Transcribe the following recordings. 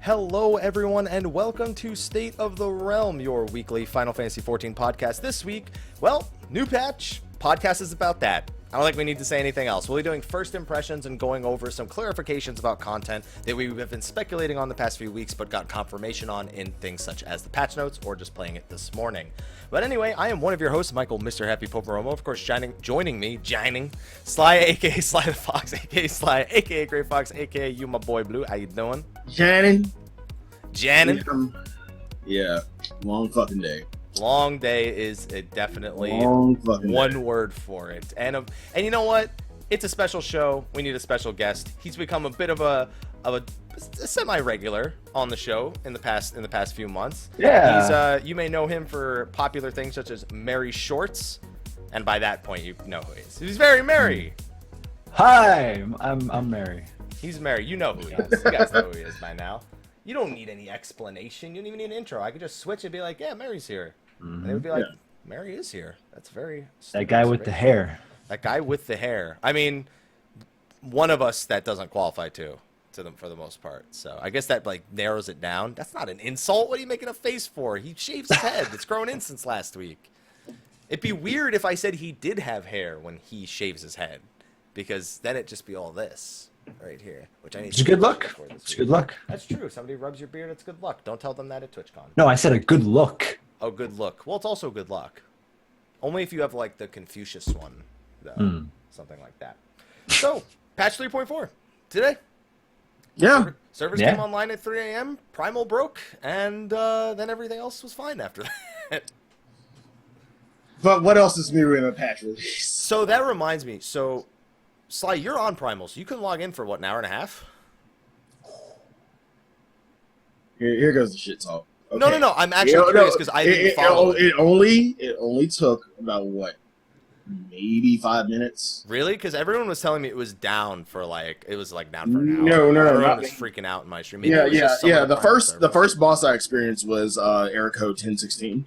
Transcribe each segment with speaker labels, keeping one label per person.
Speaker 1: Hello everyone and welcome to State of the Realm, your weekly Final Fantasy XIV podcast. This week, well, new patch, podcast is about that. I don't think we need to say anything else. We'll be doing first impressions and going over some clarifications about content that we have been speculating on the past few weeks but got confirmation on in things such as the patch notes or just playing it this morning. But anyway, I am one of your hosts, Michael, Mr. Happy Poperomo. Of course, joining me, Slyh, aka Slythefox, aka Slyh, aka Greyfox, aka you, my boy Blue. How you doing?
Speaker 2: Janin.
Speaker 3: Yeah, long fucking day.
Speaker 1: Long day is definitely
Speaker 3: one
Speaker 1: word for it. And you know what? It's a special show. We need a special guest. He's become a bit of a semi-regular on the show in the past few months.
Speaker 2: Yeah.
Speaker 1: You may know him for popular things such as Merri Shorts, and by that point you know who he is. He's very merry.
Speaker 2: Hi, I'm Merri.
Speaker 1: He's Merri. You know who he is. You guys know who he is by now. You don't need any explanation. You don't even need an intro. I could just switch and be like, yeah, Merri's here. And they would be like, Merri is here. That's very...
Speaker 2: That guy with the hair.
Speaker 1: That guy with the hair. I mean, one of us that doesn't qualify to them for the most part. So I guess that like narrows it down. That's not an insult. What are you making a face for? He shaves his head. It's grown in since last week. It'd be weird if I said he did have hair when he shaves his head, because then it'd just be all this right here, which I need.
Speaker 2: It's good luck. It's good luck.
Speaker 1: That's true. Somebody rubs your beard, it's good luck. Don't tell them that at TwitchCon.
Speaker 2: No, I said a good look.
Speaker 1: Oh, good look. Well, it's also good luck. Only if you have like the Confucius one, though. Something like that. So, patch 3.4 today.
Speaker 3: Yeah.
Speaker 1: Servers came online at 3 a.m. Primal broke, and then everything else was fine after that.
Speaker 3: But what else is new in a patch release?
Speaker 1: So that reminds me. So, Slyh, you're on Primal, so you can log in for what, an hour and a half?
Speaker 3: Here goes the shit talk. Okay.
Speaker 1: No. I'm actually curious because I didn't follow it.
Speaker 3: It only took about what, maybe 5 minutes.
Speaker 1: Really? Because everyone was telling me it was down for like down for an hour.
Speaker 3: No,
Speaker 1: everyone was freaking out in my stream. Maybe
Speaker 3: yeah. The first boss I experienced was error code 1016.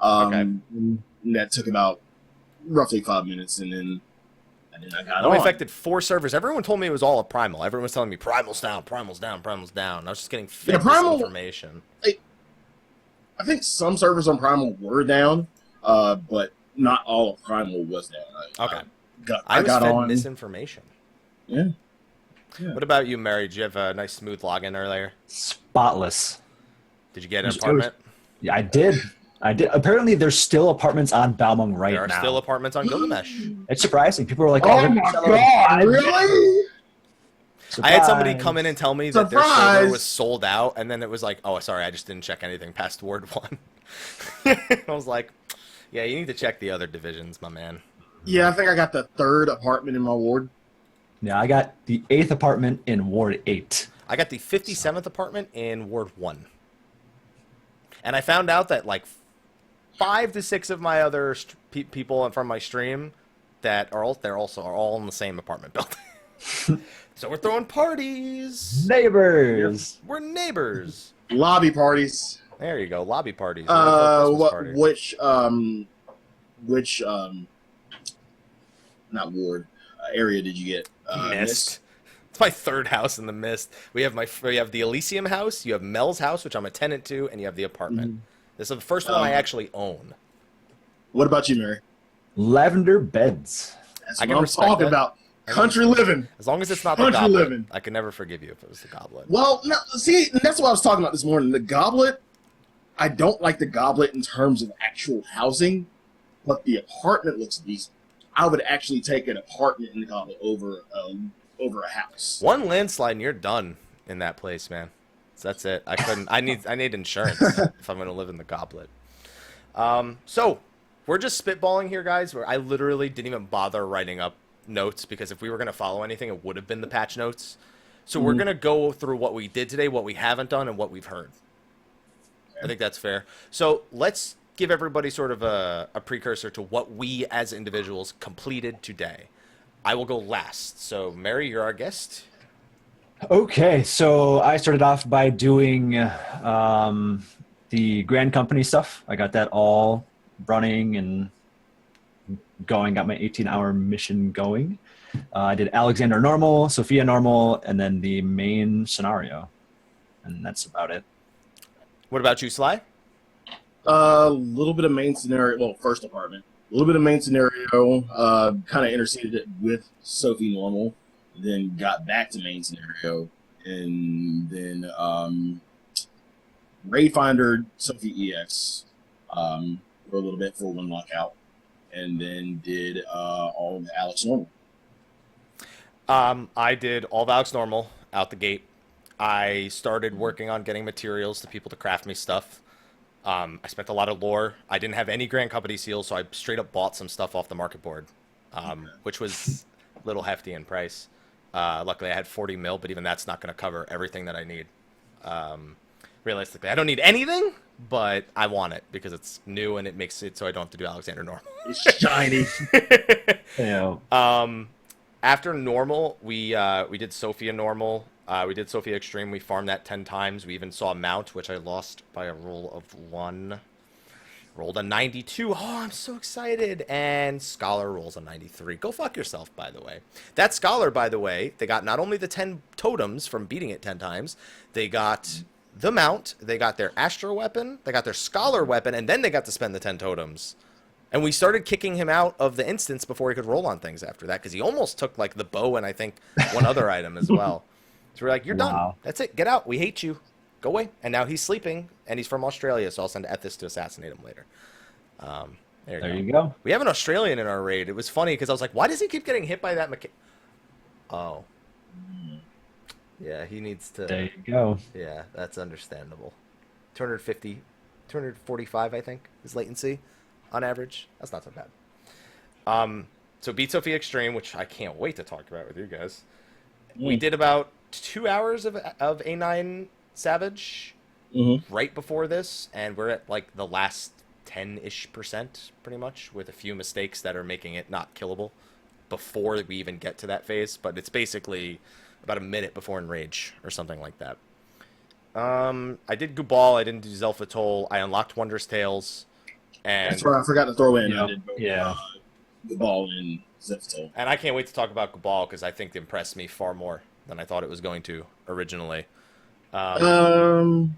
Speaker 1: Okay.
Speaker 3: And that took about roughly 5 minutes, and then I got
Speaker 1: only
Speaker 3: on.
Speaker 1: affected 4 servers. Everyone told me it was all a Primal. Everyone was telling me Primal's down, Primal's down, Primal's down. I was just getting fed information.
Speaker 3: I think some servers on Primal were down, but not all of Primal was down.
Speaker 1: I was
Speaker 3: got
Speaker 1: fed
Speaker 3: on
Speaker 1: misinformation.
Speaker 3: Yeah.
Speaker 1: What about you, Merri? Did you have a nice smooth login earlier?
Speaker 2: Spotless.
Speaker 1: Did you get an apartment?
Speaker 2: Yeah, I did. Apparently, there's still apartments on Balmung right now.
Speaker 1: There are still apartments on Gilgamesh.
Speaker 2: It's surprising. People are like,
Speaker 3: "Oh my god, really?"
Speaker 1: I had somebody come in and tell me that their server
Speaker 3: Surprise!
Speaker 1: was sold out, and then it was like, oh, sorry, I just didn't check anything past Ward 1. I was like, yeah, you need to check the other divisions, my man.
Speaker 3: Yeah, I think I got the 3rd apartment in my ward.
Speaker 2: Yeah, I got the 8th apartment in Ward 8.
Speaker 1: I got the 57th apartment in Ward 1. And I found out that like 5 to 6 of my other people from my stream that are all in the same apartment building. So we're throwing parties.
Speaker 2: Neighbors.
Speaker 1: We're neighbors.
Speaker 3: Lobby parties.
Speaker 1: There you go, lobby parties.
Speaker 3: Which not ward area did you get?
Speaker 1: Mist. It's my 3rd house in the Mist. We have the Elysium house. You have Mel's house, which I'm a tenant to, and you have the apartment. This is the first one I actually own.
Speaker 3: What about you, Merri?
Speaker 2: Lavender beds.
Speaker 3: That's what I'm talking about. Country living.
Speaker 1: As long as it's not the
Speaker 3: Country
Speaker 1: goblet.
Speaker 3: living.
Speaker 1: I could never forgive you if it was the goblet.
Speaker 3: Well, no, see, that's what I was talking about this morning. The goblet, I don't like the goblet in terms of actual housing, but the apartment looks decent. I would actually take an apartment in the goblet over a house.
Speaker 1: One landslide and you're done in that place, man. So that's it. I need insurance if I'm going to live in the goblet. So we're just spitballing here, guys. Where I literally didn't even bother writing up notes, because if we were going to follow anything, it would have been the patch notes. So we're going to go through what we did today, what we haven't done, and what we've heard. I think that's fair. So let's give everybody sort of a precursor to what we as individuals completed today. I will go last. So Merri, you're our guest.
Speaker 2: Okay, so I started off by doing the Grand Company stuff. I got that all running and going, got my 18-hour mission going. I did Alexander normal, Sophia normal, and then the main scenario. and that's about it.
Speaker 1: What about you, Sly?
Speaker 3: A little bit of main scenario. Well, first apartment. A little bit of main scenario. Kind of interceded it with Sophie normal. Then got back to main scenario. And then Raid Finder, Sophie EX for a little bit for one lockout. And then did all of Alex normal.
Speaker 1: I did all of Alex normal out the gate. I started working on getting materials to people to craft me stuff. I spent a lot of lore. I didn't have any Grand Company seals, so I straight up bought some stuff off the market board, which was a little hefty in price. Luckily, I had 40 mil, but even that's not going to cover everything that I need. Realistically, I don't need anything, but I want it because it's new and it makes it so I don't have to do Alexander normal.
Speaker 3: It's shiny.
Speaker 1: After normal, we did Sophia normal. We did Sophia Extreme. We farmed that 10 times. We even saw Mount, which I lost by a roll of 1. Rolled a 92. Oh, I'm so excited. And Scholar rolls a 93. Go fuck yourself, by the way. That Scholar, by the way, they got not only the 10 totems from beating it 10 times, they got the Mount, they got their Astro weapon, they got their Scholar weapon, and then they got to spend the 10 totems. And we started kicking him out of the instance before he could roll on things after that, because he almost took like the bow and I think one other item as well. So we're like, you're done. That's it. Get out. We hate you. Go away. And now he's sleeping, and he's from Australia, so I'll send Ethis to assassinate him later.
Speaker 2: There you go.
Speaker 1: We have an Australian in our raid. It was funny because I was like, why does he keep getting hit by that Oh. Yeah, he needs to...
Speaker 2: There you go.
Speaker 1: Yeah, that's understandable. 250, 245, I think, is latency on average. That's not so bad. So beat Sophia Extreme, which I can't wait to talk about with you guys. We did about 2 hours of A9 Savage right before this, and we're at like the last 10-ish% pretty much, with a few mistakes that are making it not killable before we even get to that phase. But it's basically about a minute before Enrage or something like that. I did Gubal, I didn't do Zelfatol, I unlocked Wondrous Tales, and
Speaker 3: that's right, I forgot to throw in.
Speaker 2: Yep.
Speaker 3: I did both,
Speaker 2: Yeah.
Speaker 3: Gubal and Zelfatol.
Speaker 1: And I can't wait to talk about Gubal because I think it impressed me far more than I thought it was going to originally.
Speaker 3: Well,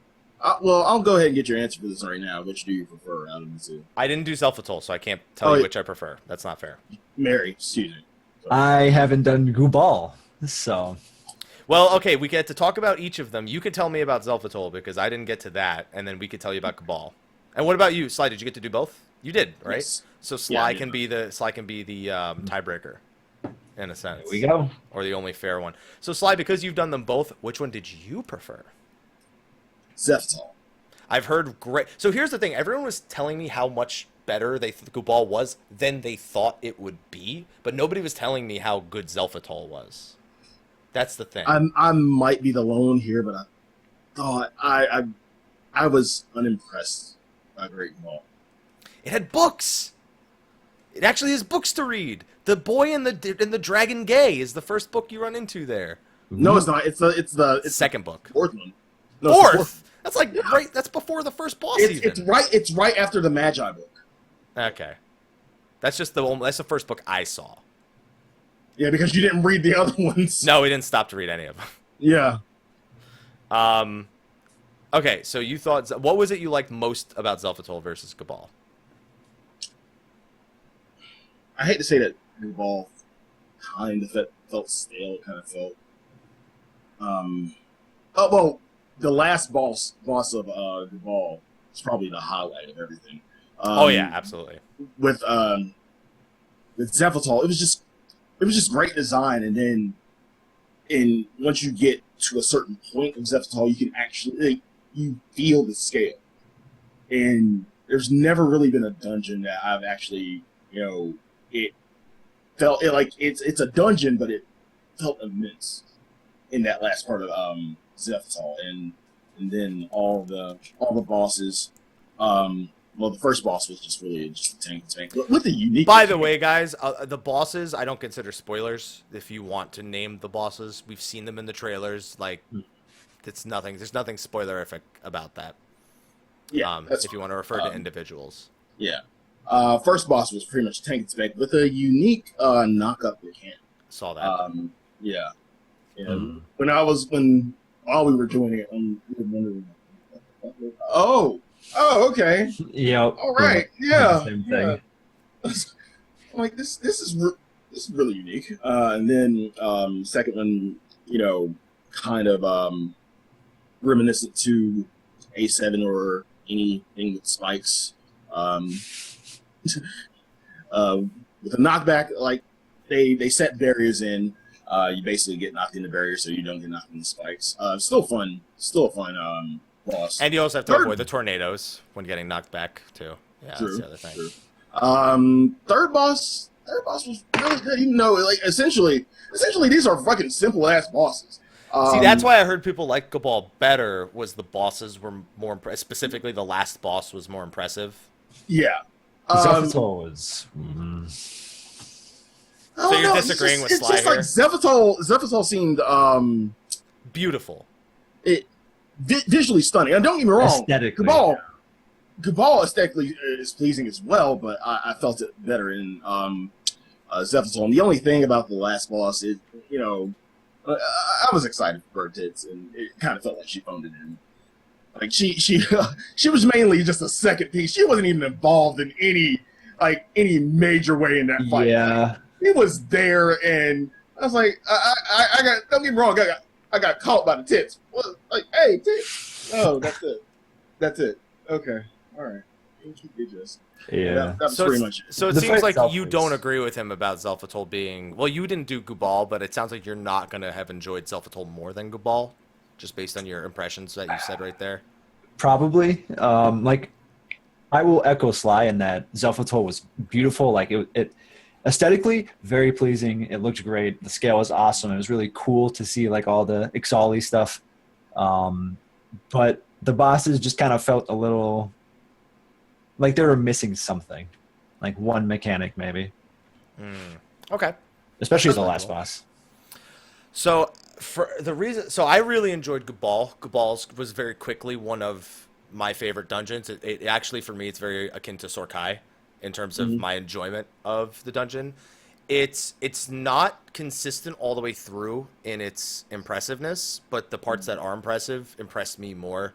Speaker 3: I'll go ahead and get your answer for this right now. Which do you prefer out of the two?
Speaker 1: I didn't do Zelfatol, so I can't tell you which I prefer. That's not fair.
Speaker 3: Merri, excuse me.
Speaker 2: I haven't done Gubal, so...
Speaker 1: Well, okay, we get to talk about each of them. You can tell me about Zelfatol because I didn't get to that, and then we could tell you about Gubal. And what about you, Slyh? Did you get to do both? You did, right?
Speaker 3: Yes.
Speaker 1: So Slyh can be the tiebreaker, in a sense.
Speaker 2: There we go.
Speaker 1: Or the only fair one. So Slyh, because you've done them both, which one did you prefer?
Speaker 3: Zelfatol.
Speaker 1: I've heard great. So here's the thing: everyone was telling me how much better Gubal was than they thought it would be, but nobody was telling me how good Zelfatol was. That's the thing.
Speaker 3: I might be the lone here, but I thought I was unimpressed by Great Ball.
Speaker 1: It had books. It actually has books to read. The Boy and the Dragon Gay is the first book you run into there.
Speaker 3: No, it's not. It's the
Speaker 1: Second book.
Speaker 3: fourth one. No, it's the
Speaker 1: Fourth. That's like right. That's before the first boss.
Speaker 3: It's right after the Magi book.
Speaker 1: Okay, that's just that's the first book I saw.
Speaker 3: Yeah, because you didn't read the other ones.
Speaker 1: No, we didn't stop to read any of them.
Speaker 3: Yeah.
Speaker 1: Okay, so you thought, what was it you liked most about Zelfatol versus Gubal?
Speaker 3: I hate to say that Gubal kind of felt stale. It kind of felt. Oh well, the last boss of Gubal is probably the highlight of everything.
Speaker 1: Oh yeah, absolutely.
Speaker 3: With Zelfatol, it was just great design, and then once you get to a certain point of Zelfatol, you can actually you feel the scale. And there's never really been a dungeon that I've actually, it felt like it's a dungeon, but it felt immense in that last part of Zelfatol, and then all the bosses. Well, the first boss was just really just a tank. With the unique.
Speaker 1: By the way, guys, the bosses I don't consider spoilers. If you want to name the bosses, we've seen them in the trailers. Like, it's nothing. There's nothing spoilerific about that.
Speaker 3: Yeah.
Speaker 1: If you want to refer to individuals.
Speaker 3: Yeah. First boss was pretty much tank spec with a unique knock up your hand.
Speaker 1: Saw that.
Speaker 3: Yeah. When while we were doing it, oh, okay,
Speaker 2: Yep.
Speaker 3: all right, yeah,
Speaker 2: Same
Speaker 3: yeah.
Speaker 2: thing.
Speaker 3: I'm like this is really unique. And then second one, kind of reminiscent to A7 or anything with spikes. With a knockback, like they set barriers in. You basically get knocked into barriers, so you don't get knocked into spikes. Still a fun boss.
Speaker 1: And you also have to avoid the tornadoes when getting knocked back too. Yeah,
Speaker 3: True,
Speaker 1: that's the other thing.
Speaker 3: True. Third boss was really good. Even though, like, essentially these are fucking simple ass bosses.
Speaker 1: See, that's why I heard people like Cabal better. Was the bosses were more impressive? Specifically, the last boss was more impressive.
Speaker 3: Yeah.
Speaker 2: Zephytol was.
Speaker 1: So you're disagreeing with Slyh
Speaker 3: here? Like Zephytol seemed
Speaker 1: beautiful.
Speaker 3: Visually stunning. And don't get me wrong,
Speaker 2: Aesthetically.
Speaker 3: Cabal aesthetically is pleasing as well, but I felt it better in Zephytol. And the only thing about the last boss is, I was excited for Bird Tits, and it kind of felt like she phoned it in. Like she was mainly just a second piece. She wasn't even involved in any major way in that fight.
Speaker 2: Yeah.
Speaker 3: He was there, and I was like, I got. Don't get me wrong, I got caught by the tits. Well, like, hey, tits. Oh, that's it. Okay, all right.
Speaker 2: Yeah.
Speaker 3: That was pretty much it.
Speaker 1: So it
Speaker 2: The
Speaker 1: seems
Speaker 2: fight
Speaker 1: like
Speaker 2: itself
Speaker 1: you
Speaker 2: was-
Speaker 1: don't agree with him about Zelphatol being. Well, you didn't do Gubal, but it sounds like you're not going to have enjoyed Zelphatol more than Gubal, just based on your impressions that you said right there.
Speaker 2: Probably. Like, I will echo Slyh in that Zelphatol was beautiful. Like, it aesthetically very pleasing. It looked great. The scale was awesome. It was really cool to see like all the Ixali stuff. But the bosses just kind of felt a little like they were missing something, like one mechanic maybe.
Speaker 1: Okay.
Speaker 2: Especially
Speaker 1: That's
Speaker 2: the last
Speaker 1: cool.
Speaker 2: boss.
Speaker 1: So for the reason, so I really enjoyed Gubal. Gubal was very quickly one of my favorite dungeons. It actually, for me, it's very akin to Sorkai in terms of my enjoyment of the dungeon. It's not consistent all the way through in its impressiveness, but the parts that are impressive impressed me more.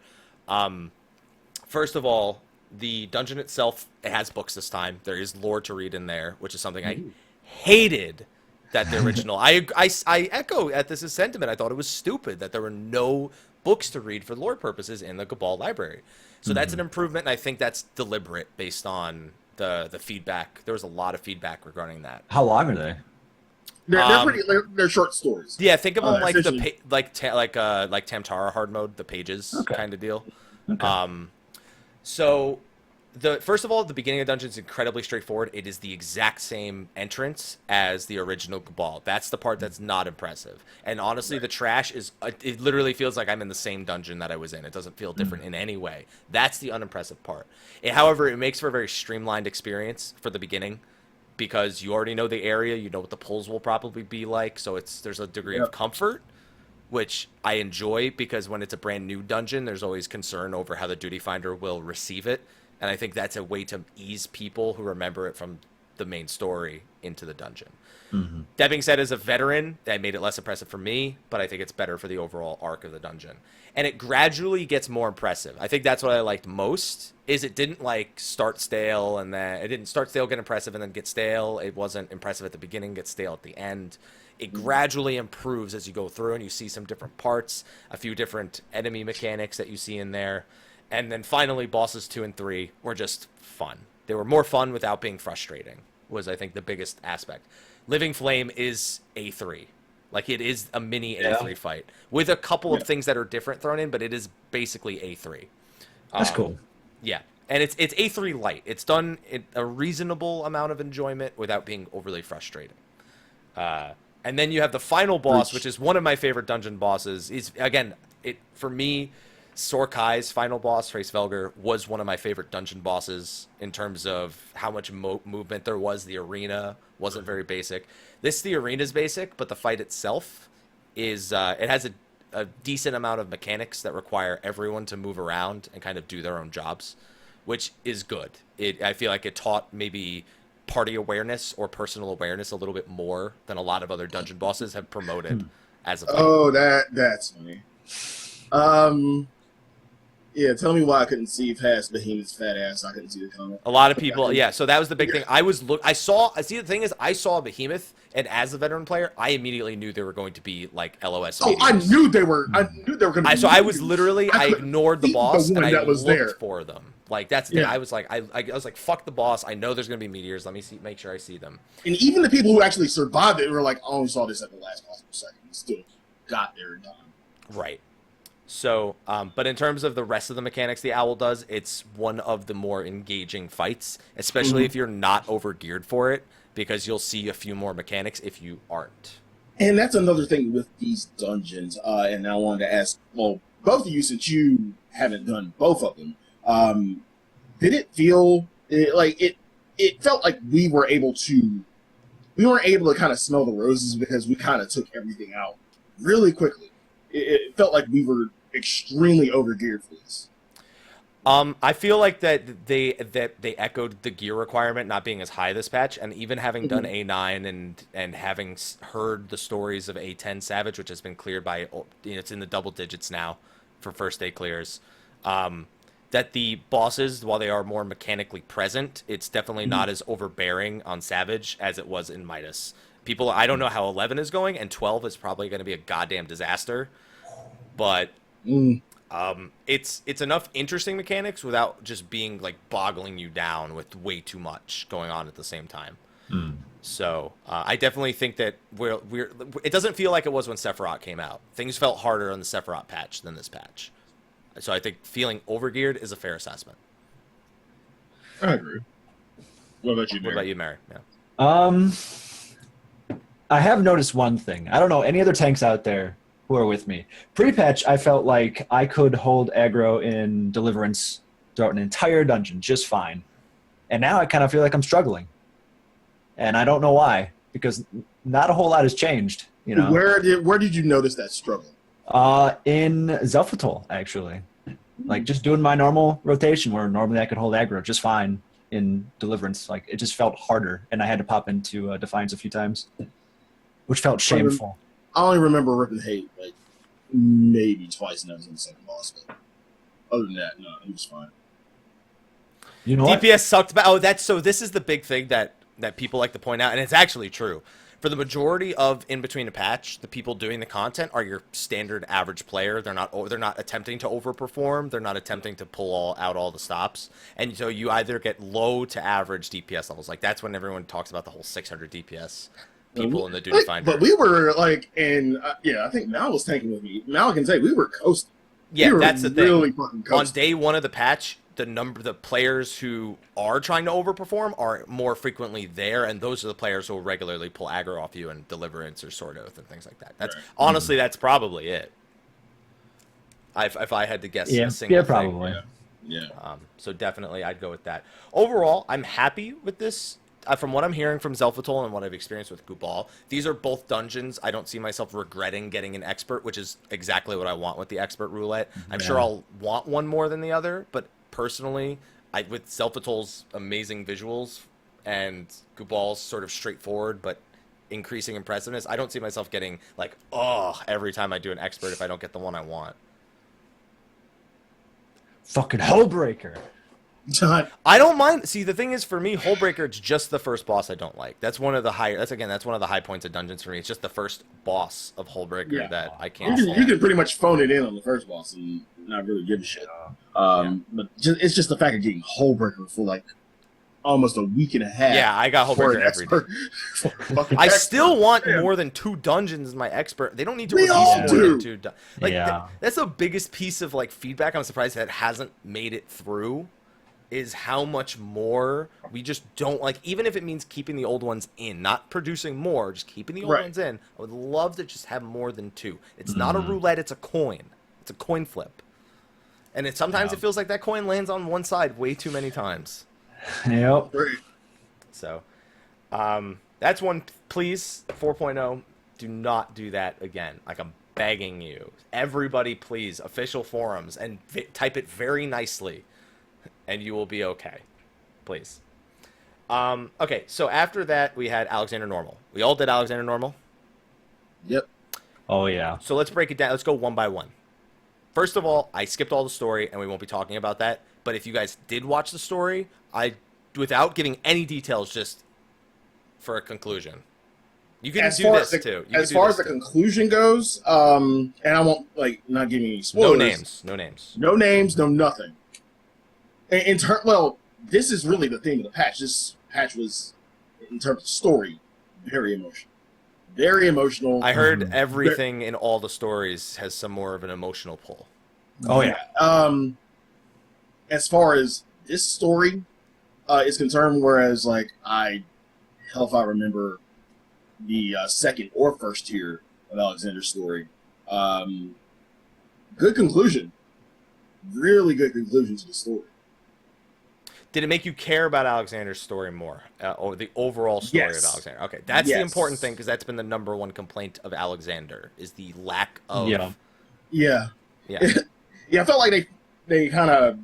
Speaker 1: First of all, the dungeon itself, it has books this time. There is lore to read in there, which is something I hated that the original. I echo at this sentiment. I thought it was stupid that there were no books to read for lore purposes in the Cabal library. So that's an improvement, and I think that's deliberate based on the feedback. There was a lot of feedback regarding that.
Speaker 2: How long are they?
Speaker 3: They're short stories.
Speaker 1: Yeah, think of them like
Speaker 3: essentially-
Speaker 1: like Tamtara hard mode, the pages kind of deal.
Speaker 2: Okay.
Speaker 1: So first of all, the beginning of the dungeon is incredibly straightforward. It is the exact same entrance as the original Cabal. That's the part that's not impressive. And honestly, the trash is, it literally feels like I'm in the same dungeon that I was in. It doesn't feel different in any way. That's the unimpressive part. However, it makes for a very streamlined experience for the beginning because you already know the area, you know what the pulls will probably be like. So there's a degree of comfort, which I enjoy because when it's a brand new dungeon, there's always concern over how the duty finder will receive it. And I think that's a way to ease people who remember it from the main story into the dungeon. That being said, as a veteran, that made it less impressive for me, but I think it's better for the overall arc of the dungeon. And it gradually gets more impressive. I think that's what I liked most, is it didn't like start stale and then it didn't start stale, get impressive, and then get stale. It wasn't impressive at the beginning, get stale at the end. It gradually improves as you go through and you see some different parts, a few different enemy mechanics that you see in there. And then finally, bosses 2 and 3 were just fun. They were more fun without being frustrating, was, I think, the biggest aspect. Living Flame is A3. Like, it is a mini A3 fight with a couple of things that are different thrown in, but it is basically A3.
Speaker 2: That's cool.
Speaker 1: Yeah. And it's A3 light. It's done in a reasonable amount of enjoyment without being overly frustrating. And then you have the final boss, which is one of my favorite dungeon bosses. For me, Sorkai's final boss, Hraesvelgr, was one of my favorite dungeon bosses in terms of how much movement there was. The arena wasn't very basic. The arena's basic, but the fight itself is it has a decent amount of mechanics that require everyone to move around and kind of do their own jobs, which is good. I feel like it taught maybe party awareness or personal awareness a little bit more than a lot of other dungeon bosses have promoted as a fight.
Speaker 3: Oh, that's funny. Yeah, tell me why I couldn't see past Behemoth's fat ass. I couldn't see the comment.
Speaker 1: A lot of people, yeah. So that was the big thing. The thing is, I saw a Behemoth, and as a veteran player, I immediately knew there were going to be like LOS.
Speaker 3: Oh, I knew they were going to be.
Speaker 1: So I was literally, I ignored the boss and I looked
Speaker 3: there.
Speaker 1: for them. Like that's the thing. I was like, fuck the boss. I know there's gonna be meteors. Let me make sure I see them.
Speaker 3: And even the people who actually survived it were like, I only saw this at the last possible second. Still got there in time.
Speaker 1: Right. So, but in terms of the rest of the mechanics the owl does, it's one of the more engaging fights, especially if you're not over geared for it, because you'll see a few more mechanics if you aren't.
Speaker 3: And that's another thing with these dungeons. And I wanted to ask, well, both of you, since you haven't done both of them, did it feel it felt like we weren't able to kind of smell the roses because we kind of took everything out really quickly. It felt like we were extremely overgeared for this.
Speaker 1: I feel like that they echoed the gear requirement not being as high this patch, and even having done A9 and having heard the stories of A10 Savage, which has been cleared by, it's in the double digits now for first day clears. That the bosses, while they are more mechanically present, it's definitely not as overbearing on Savage as it was in Midas. I don't know how 11 is going, and 12 is probably going to be a goddamn disaster. But it's enough interesting mechanics without just being like boggling you down with way too much going on at the same time. So I definitely think that it doesn't feel like it was when Sephiroth came out. Things felt harder on the Sephiroth patch than this patch. So I think feeling overgeared is a fair assessment.
Speaker 3: I agree. What about you, Merri?
Speaker 1: What about you, Merri? Yeah.
Speaker 2: I have noticed one thing. I don't know any other tanks out there who are with me. Pre-patch, I felt like I could hold aggro in Deliverance throughout an entire dungeon just fine. And now I kind of feel like I'm struggling. And I don't know why, because not a whole lot has changed. You know,
Speaker 3: where did you notice that struggle?
Speaker 2: In Zelfatol, actually. Like just doing my normal rotation where normally I could hold aggro just fine in Deliverance. Like it just felt harder, and I had to pop into Defiance a few times, which felt shameful.
Speaker 3: I only remember ripping hate like maybe twice, and that was in the second boss. But other than that, no, it was fine.
Speaker 2: You know
Speaker 1: DPS sucked. This is the big thing that people like to point out, and it's actually true. For the majority of in between a patch, the people doing the content are your standard average player. They're not attempting to overperform. They're not attempting to pull out all the stops. And so you either get low to average DPS levels. Like that's when everyone talks about the whole 600 DPS people in the Duty Finder.
Speaker 3: But we were like, I think Mal was tanking with me. Mal can say we were coasting.
Speaker 1: Yeah, that's the thing.
Speaker 3: Really fucking coasting.
Speaker 1: On day one of the patch, the players who are trying to overperform are more frequently there, and those are the players who will regularly pull aggro off you and Deliverance or Sword Oath and things like that. That's honestly, that's probably it. If I had to guess a single
Speaker 2: probably.
Speaker 1: thing. Yeah. So definitely, I'd go with that. Overall, I'm happy with this. From what I'm hearing from Zelfatol and what I've experienced with Gubal, these are both dungeons I don't see myself regretting getting an expert, which is exactly what I want with the expert roulette. I'm sure I'll want one more than the other, but personally, with Zelfatol's amazing visuals and Gubal's sort of straightforward but increasing impressiveness, I don't see myself getting like, every time I do an expert if I don't get the one I want.
Speaker 2: Fucking Hullbreaker.
Speaker 1: I don't mind. See, the thing is, for me, Hullbreaker, it's just the first boss I don't like. That's one of the high. That's one of the high points of dungeons for me. It's just the first boss of Hullbreaker that I can't.
Speaker 3: You can pretty much phone it in on the first boss and not really give a shit. But it's just the fact of getting Hullbreaker for like almost a week and a half.
Speaker 1: Yeah, I got Hullbreaker every day. I still want more than 2 dungeons in my expert. They don't need to release more than 2. That's the biggest piece of like feedback. I'm surprised that hasn't made it through. Is how much more we just don't like, even if it means keeping the old ones in, not producing more, just keeping the old ones in. I would love to just have more than 2. It's not a roulette, it's a coin. It's a coin flip. And sometimes it feels like that coin lands on one side way too many times.
Speaker 2: Yep.
Speaker 1: So, that's one, please, 4.0, do not do that again. Like, I'm begging you. Everybody, please, official forums, and type it very nicely. And you will be okay. Please. Okay, so after that, we had Alexander Normal. We all did Alexander Normal?
Speaker 3: Yep.
Speaker 2: Oh, yeah.
Speaker 1: So let's break it down. Let's go one by one. First of all, I skipped all the story, and we won't be talking about that. But if you guys did watch the story, without giving any details, just for a conclusion. You can do this too.
Speaker 3: As far as the conclusion goes, and I won't not giving any spoilers.
Speaker 1: No names.
Speaker 3: No names. No nothing. Well, this is really the theme of the patch. This patch was, in terms of story, very emotional. Very emotional.
Speaker 1: I heard everything in all the stories has some more of an emotional pull.
Speaker 2: Oh yeah.
Speaker 3: As far as this story is concerned, whereas if I remember the second or first tier of Alexander's story, good conclusion. Really good conclusion to the story.
Speaker 1: Did it make you care about Alexander's story more, or the overall story of Alexander? Okay, that's the important thing, because that's been the number one complaint of Alexander, is the lack of...
Speaker 3: Yeah. I felt like they kind of,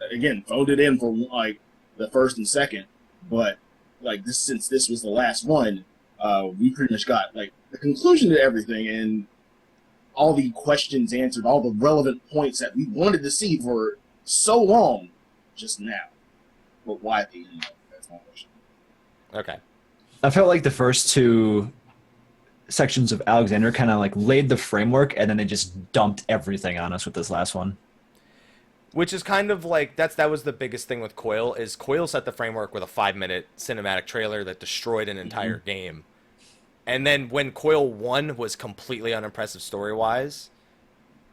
Speaker 3: again, phoned it in for the first and second, but since this was the last one, we pretty much got the conclusion to everything, and all the questions answered, all the relevant points that we wanted to see for so long. Just now, but why at the end? That's my question.
Speaker 1: Okay.
Speaker 2: I felt like the first two sections of Alexander kind of laid the framework, and then they just dumped everything on us with this last one.
Speaker 1: Which is kind of that was the biggest thing with Coil, is Coil set the framework with a 5-minute cinematic trailer that destroyed an entire game. And then when Coil 1 was completely unimpressive story-wise,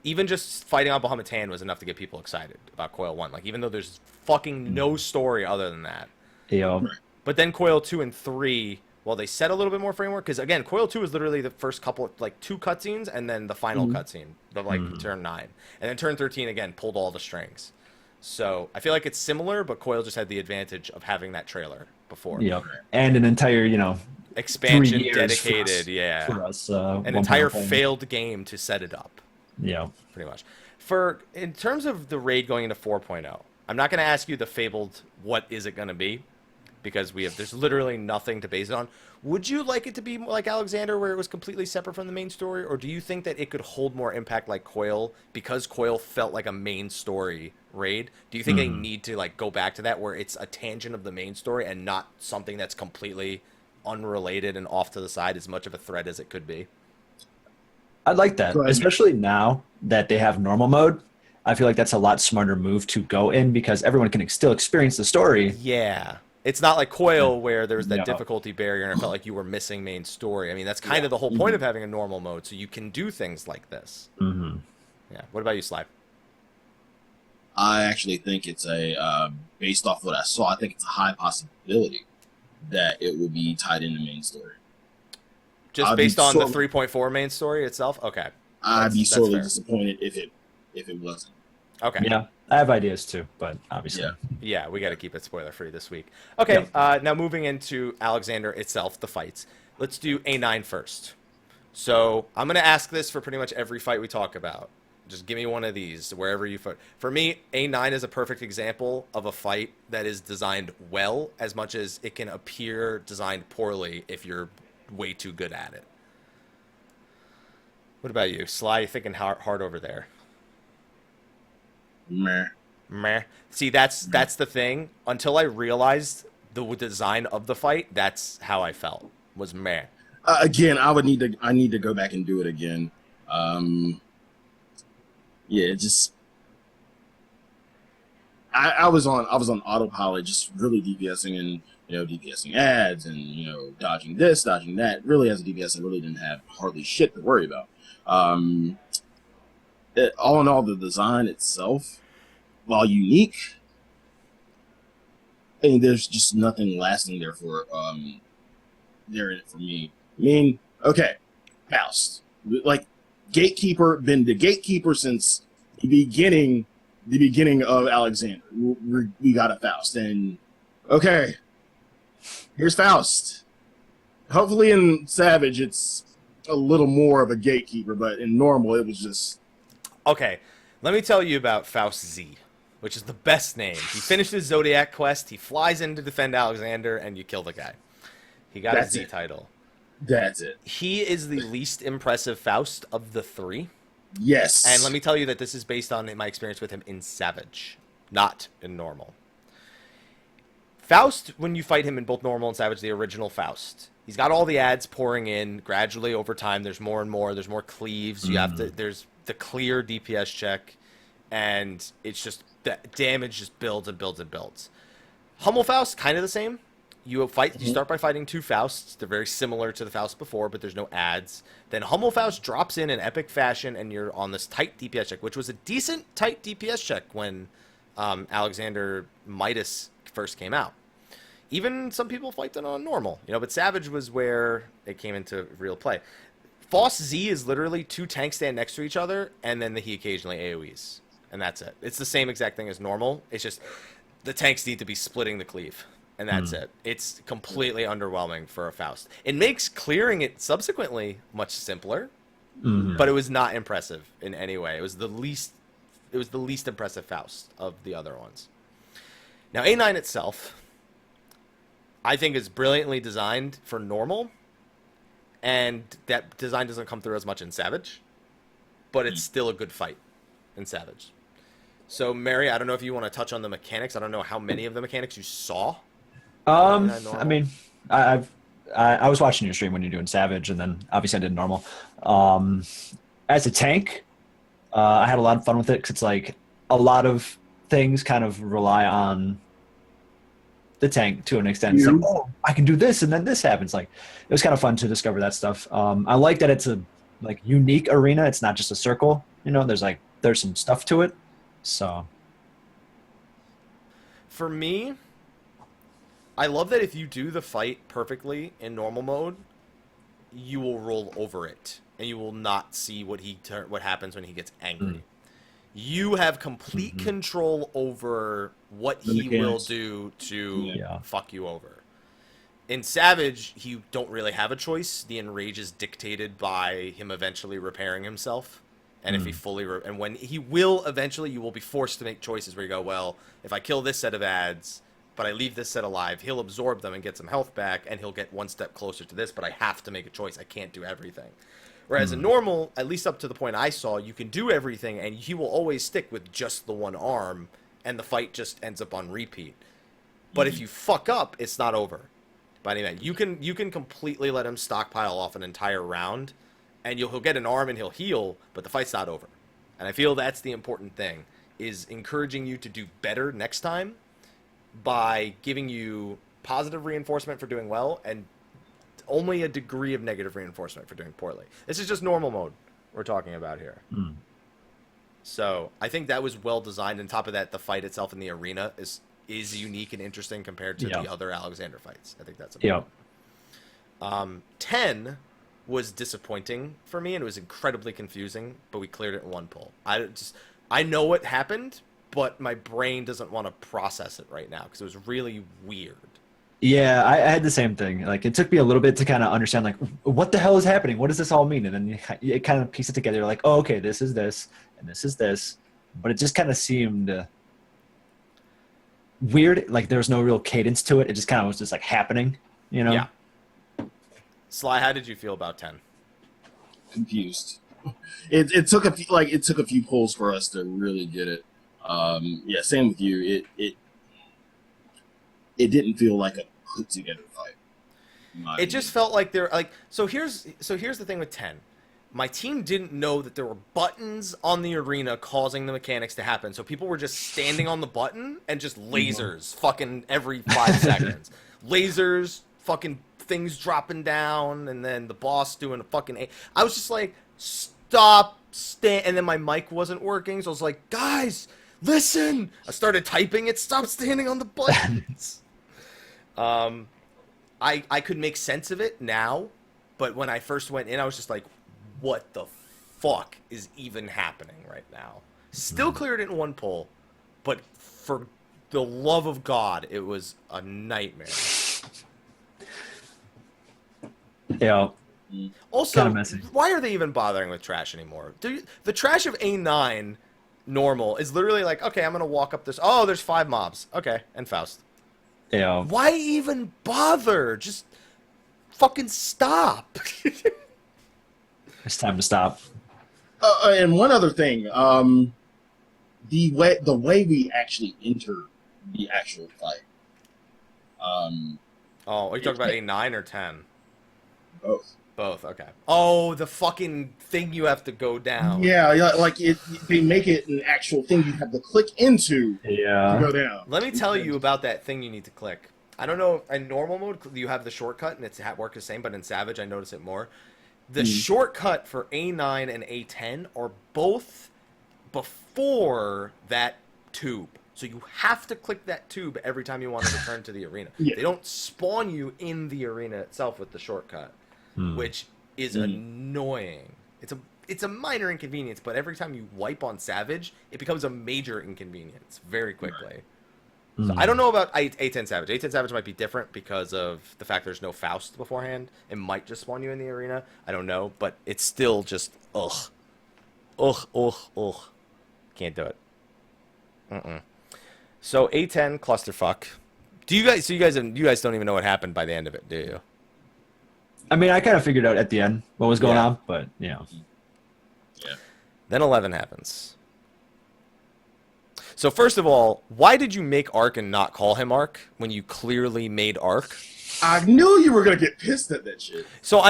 Speaker 1: even just fighting on Bahamut was enough to get people excited about Coil 1. Even though there's fucking no story other than that.
Speaker 2: Yeah.
Speaker 1: But then Coil 2 and 3, well, they set a little bit more framework. Because, again, Coil 2 is literally the first couple of, 2 cutscenes and then the final cutscene, turn 9. And then turn 13, again, pulled all the strings. So I feel like it's similar, but Coil just had the advantage of having that trailer before.
Speaker 2: Yeah. And an entire,
Speaker 1: expansion
Speaker 2: 3 years
Speaker 1: dedicated,
Speaker 2: for us,
Speaker 1: an entire failed game to set it up.
Speaker 2: Yeah.
Speaker 1: Pretty much. In terms of the raid going into 4.0, I'm not going to ask you the fabled what is it going to be, because there's literally nothing to base it on. Would you like it to be like Alexander, where it was completely separate from the main story, or do you think that it could hold more impact like Coil, because Coil felt like a main story raid? Do you think they need to go back to that, where it's a tangent of the main story and not something that's completely unrelated and off to the side, as much of a threat as it could be?
Speaker 2: I'd like that, especially now that they have normal mode. I feel like that's a lot smarter move to go in, because everyone can still experience the story.
Speaker 1: Yeah. It's not like Coil, where there's that difficulty barrier and it felt like you were missing main story. I mean, that's kind of the whole point of having a normal mode, so you can do things like this.
Speaker 2: Mm-hmm.
Speaker 1: Yeah. What about you, Slyh?
Speaker 3: I actually think it's based off what I saw, I think it's a high possibility that it will be tied into main story.
Speaker 1: Just based on the 3.4 main story itself? Okay.
Speaker 3: I'd be sorely disappointed if it wasn't.
Speaker 1: Okay.
Speaker 2: Yeah, I have ideas too, but obviously.
Speaker 1: Yeah, we got to keep it spoiler-free this week. Okay, now moving into Alexander itself, the fights. Let's do A9 first. So I'm going to ask this for pretty much every fight we talk about. Just give me one of these, wherever you fight. For me, A9 is a perfect example of a fight that is designed well, as much as it can appear designed poorly if you're way too good at it. What about you? Slyh, you thinking hard over there? Meh. See, that's the thing. Until I realized the design of the fight, that's how I felt. Was meh.
Speaker 3: Again, I need to go back and do it again. Just I was on autopilot, just really DPSing and DPSing ads and dodging this, dodging that. Really, as a DPS, I really didn't have hardly shit to worry about. All in all, the design itself, while unique, there's just nothing lasting there for there in it for me. I mean, okay, Faust, gatekeeper, been the gatekeeper since the beginning of Alexander. We got a Faust, and okay, here's Faust. Hopefully in Savage it's a little more of a gatekeeper, but in normal it was just...
Speaker 1: Okay, let me tell you about Faust Z, which is the best name. He finished his Zodiac quest, he flies in to defend Alexander, and you kill the guy. He got a Z title.
Speaker 3: That's it.
Speaker 1: He is the least impressive Faust of the three.
Speaker 3: Yes.
Speaker 1: And let me tell you that this is based on my experience with him in Savage, not in Normal. Faust, when you fight him in both Normal and Savage, the original Faust, he's got all the ads pouring in gradually over time. There's more and more. There's more cleaves. You have to. There's the clear DPS check, and it's just the damage just builds and builds and builds. Hummel Faust, kind of the same. You start by fighting 2 Fausts. They're very similar to the Faust before, but there's no ads. Then Hummel Faust drops in epic fashion, and you're on this tight DPS check, which was a decent tight DPS check when Alexander Midas first came out. Even some people fight it on Normal, but Savage was where it came into real play. Faust Z is literally 2 tanks stand next to each other, and then he occasionally AoEs. And that's it. It's the same exact thing as Normal. It's just the tanks need to be splitting the cleave. And that's it. It's completely underwhelming for a Faust. It makes clearing it subsequently much simpler, but it was not impressive in any way. It was the least impressive Faust of the other ones. Now, A9 itself, I think, is brilliantly designed for Normal, and that design doesn't come through as much in Savage, but it's still a good fight in Savage. So, Merri, I don't know if you want to touch on the mechanics. I don't know how many of the mechanics you saw.
Speaker 2: I mean, I was watching your stream when you're doing Savage, and then obviously I did Normal. As a tank, I had a lot of fun with it because it's like a lot of things kind of rely on the tank to an extent. It's like, oh, I can do this, and then this happens. Like, it was kind of fun to discover that stuff. I like that it's a unique arena. It's not just a circle. There's some stuff to it. So,
Speaker 1: for me, I love that if you do the fight perfectly in Normal mode, you will roll over it, and you will not see what happens when he gets angry. You have complete control over what he will do to fuck you over. In Savage, you don't really have a choice. The enrage is dictated by him eventually repairing himself. And if he and when he will eventually, you will be forced to make choices where you go, well, if I kill this set of ads, but I leave this set alive, he'll absorb them and get some health back, and he'll get one step closer to this, but I have to make a choice. I can't do everything. Whereas in Normal, at least up to the point I saw, you can do everything, and he will always stick with just the one arm, and the fight just ends up on repeat. But if you fuck up, it's not over by any means. You can completely let him stockpile off an entire round, and he'll get an arm and he'll heal, but the fight's not over. And I feel that's the important thing, is encouraging you to do better next time by giving you positive reinforcement for doing well and only a degree of negative reinforcement for doing poorly. This is just Normal mode we're talking about here. So I think that was well designed. On top of that, the fight itself in the arena is unique and interesting compared to the other Alexander fights. I think that's important. 10 was disappointing for me, and it was incredibly confusing, but we cleared it in one pull. I know what happened, but my brain doesn't want to process it right now because it was really weird.
Speaker 2: Yeah, I had the same thing. Like, it took me a little bit to kind of understand, like, what the hell is happening? What does this all mean? And then you kind of piece it together, like, oh, okay, this is this, and this is this. But it just kind of seemed weird. Like, there was no real cadence to it. It just kind of was just, like, happening,
Speaker 1: Yeah. Sly, how did you feel about 10?
Speaker 3: Confused. It took a few pulls for us to really get it. Same with you. It didn't feel like a put together fight.
Speaker 1: It just felt like so here's the thing with 10. My team didn't know that there were buttons on the arena causing the mechanics to happen. So people were just standing on the button and just lasers fucking every 5 seconds. Lasers, fucking things dropping down, and then the boss doing a fucking I was just like, stop, and then my mic wasn't working, so I was like, guys, listen. I started typing it, stop standing on the buttons. I could make sense of it now, but when I first went in, I was just like, what the fuck is even happening right now? Still cleared it in one pull, but for the love of God, it was a nightmare.
Speaker 2: Yeah.
Speaker 1: Also, why are they even bothering with trash anymore? The trash of A9 Normal is literally like, okay, I'm going to walk up this. Oh, there's 5 mobs. Okay, and Faust.
Speaker 2: Yeah.
Speaker 1: Why even bother? Just fucking stop.
Speaker 2: It's time to stop.
Speaker 3: And one other thing, the way we actually enter the actual fight.
Speaker 1: Are you talking about A9 or 10?
Speaker 3: Both.
Speaker 1: Both, okay. Oh, the fucking thing you have to go down.
Speaker 3: Yeah, like they make it an actual thing you have to click into to go down.
Speaker 1: Let me tell you about that thing you need to click. I don't know, in normal mode, you have the shortcut and it's work the same, but in Savage, I notice it more. The shortcut for A9 and A10 are both before that tube. So you have to click that tube every time you want to return to the arena.
Speaker 3: Yeah.
Speaker 1: They don't spawn you in the arena itself with the shortcut, which is annoying. It's a minor inconvenience, but every time you wipe on Savage, it becomes a major inconvenience very quickly. Right. So I don't know about A10 Savage. A10 Savage might be different because of the fact there's no Faust beforehand. It might just spawn you in the arena. I don't know, but it's still just ugh. Can't do it. So A10 clusterfuck. You guys don't even know what happened by the end of it, do you?
Speaker 2: I mean, I kind of figured out at the end what was going on, but
Speaker 3: Yeah.
Speaker 1: Then 11 happens. So first of all, why did you make Ark and not call him Ark when you clearly made Ark?
Speaker 3: I knew you were gonna get pissed at that shit.
Speaker 1: So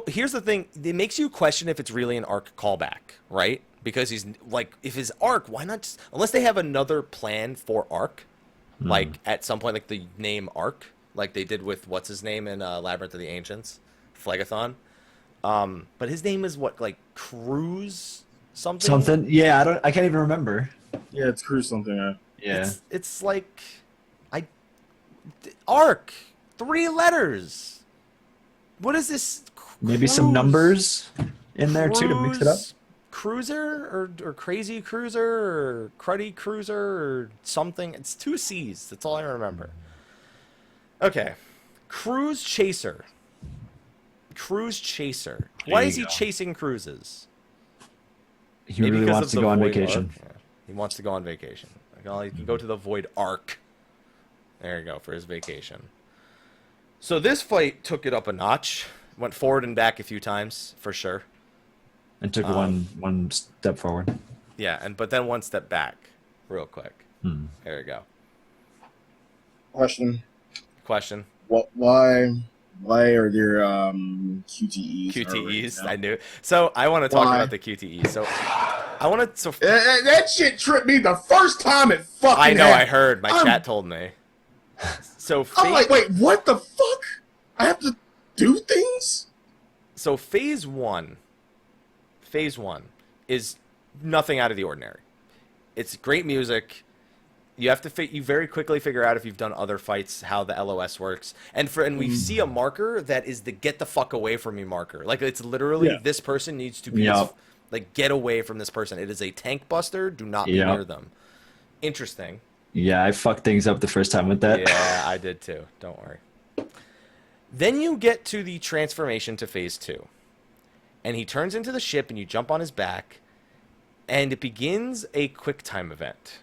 Speaker 1: here's the thing. It makes you question if it's really an Ark callback, right? Because he's like, if it's Ark, why not just, unless they have another plan for Ark, like at some point, like the name Ark, like they did with what's his name in Labyrinth of the Ancients, Phlegathon. But his name is what, like Cruz something?
Speaker 2: Something. Yeah, I can't even remember.
Speaker 3: Yeah, it's Cruz something.
Speaker 2: Yeah.
Speaker 1: It's like Ark, 3 letters. What is this?
Speaker 2: Maybe some numbers in there too to mix it up.
Speaker 1: Cruiser or Crazy Cruiser or Cruddy Cruiser or something. It's 2 C's. That's all I remember. Okay. Cruise Chaser. Why is he chasing cruises?
Speaker 2: He really wants to go on vacation.
Speaker 1: Yeah. He wants to go on vacation. He can go to the Void Ark. There you go, for his vacation. So this fight took it up a notch. Went forward and back a few times, for sure.
Speaker 2: And took one step forward.
Speaker 1: Yeah, but then 1 step back, real quick. There you go. Question.
Speaker 3: Why are there QTEs?
Speaker 1: QTEs, I knew. So I want to talk about the QTEs. So I want to.
Speaker 3: That shit tripped me the first time it fucking
Speaker 1: I know.
Speaker 3: happened.
Speaker 1: I heard. My chat told me. So
Speaker 3: I'm like, wait, what the fuck? I have to do things?
Speaker 1: So phase one is nothing out of the ordinary. It's great music. You have to you very quickly figure out if you've done other fights how the LOS works, and we see a marker that is the get the fuck away from me marker. Like it's literally this person needs to be like get away from this person. It is a tank buster. Do not be near them. Interesting.
Speaker 2: Yeah, I fucked things up the first time with that.
Speaker 1: Yeah, I did too. Don't worry. Then you get to the transformation to phase 2. And he turns into the ship and you jump on his back. And it begins a QuickTime event.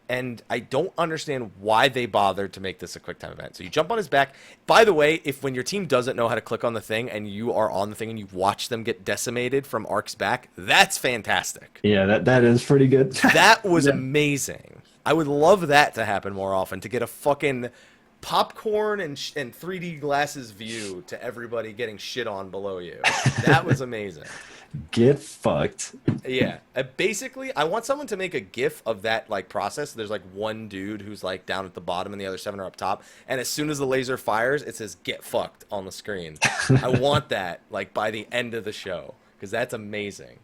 Speaker 1: And I don't understand why they bothered to make this a QuickTime event. So you jump on his back. By the way, when your team doesn't know how to click on the thing and you are on the thing and you watch them get decimated from Ark's back, that's fantastic.
Speaker 2: Yeah, that is pretty good.
Speaker 1: That was amazing. I would love that to happen more often, to get a fucking popcorn and 3D glasses view to everybody getting shit on below you. That was amazing.
Speaker 2: Get fucked.
Speaker 1: Yeah. Basically, I want someone to make a GIF of that like process. There's like one dude who's like down at the bottom and the other 7 are up top. And as soon as the laser fires, it says get fucked on the screen. I want that like by the end of the show because that's amazing.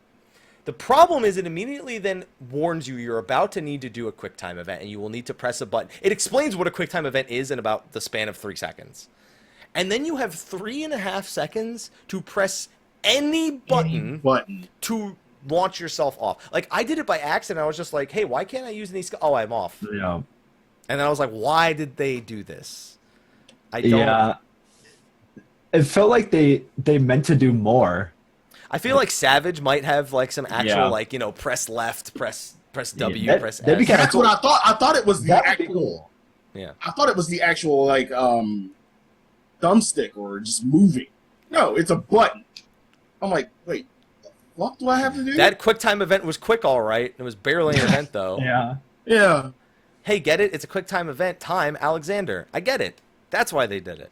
Speaker 1: The problem is it immediately then warns you you're about to need to do a QuickTime event and you will need to press a button. It explains what a QuickTime event is in about the span of 3 seconds. And then you have 3.5 seconds to press any button to launch yourself off. Like, I did it by accident. I was just like, hey, why can't I use any... Oh, I'm off.
Speaker 2: Yeah.
Speaker 1: And then I was like, why did they do this? I don't...
Speaker 2: Yeah. It felt like they meant to do more.
Speaker 1: I feel like Savage might have like some actual like, you know, press left, press W, press S.
Speaker 3: That's what I thought. I thought it was the actual.
Speaker 1: Yeah.
Speaker 3: I thought it was the actual like thumbstick or just moving. No, it's a button. I'm like, wait, the fuck do I have to do?
Speaker 1: That quick time event was quick, all right. It was barely an event, though.
Speaker 2: Yeah.
Speaker 3: Yeah.
Speaker 1: Hey, get it? It's a quick time event. Time, Alexander. I get it. That's why they did it.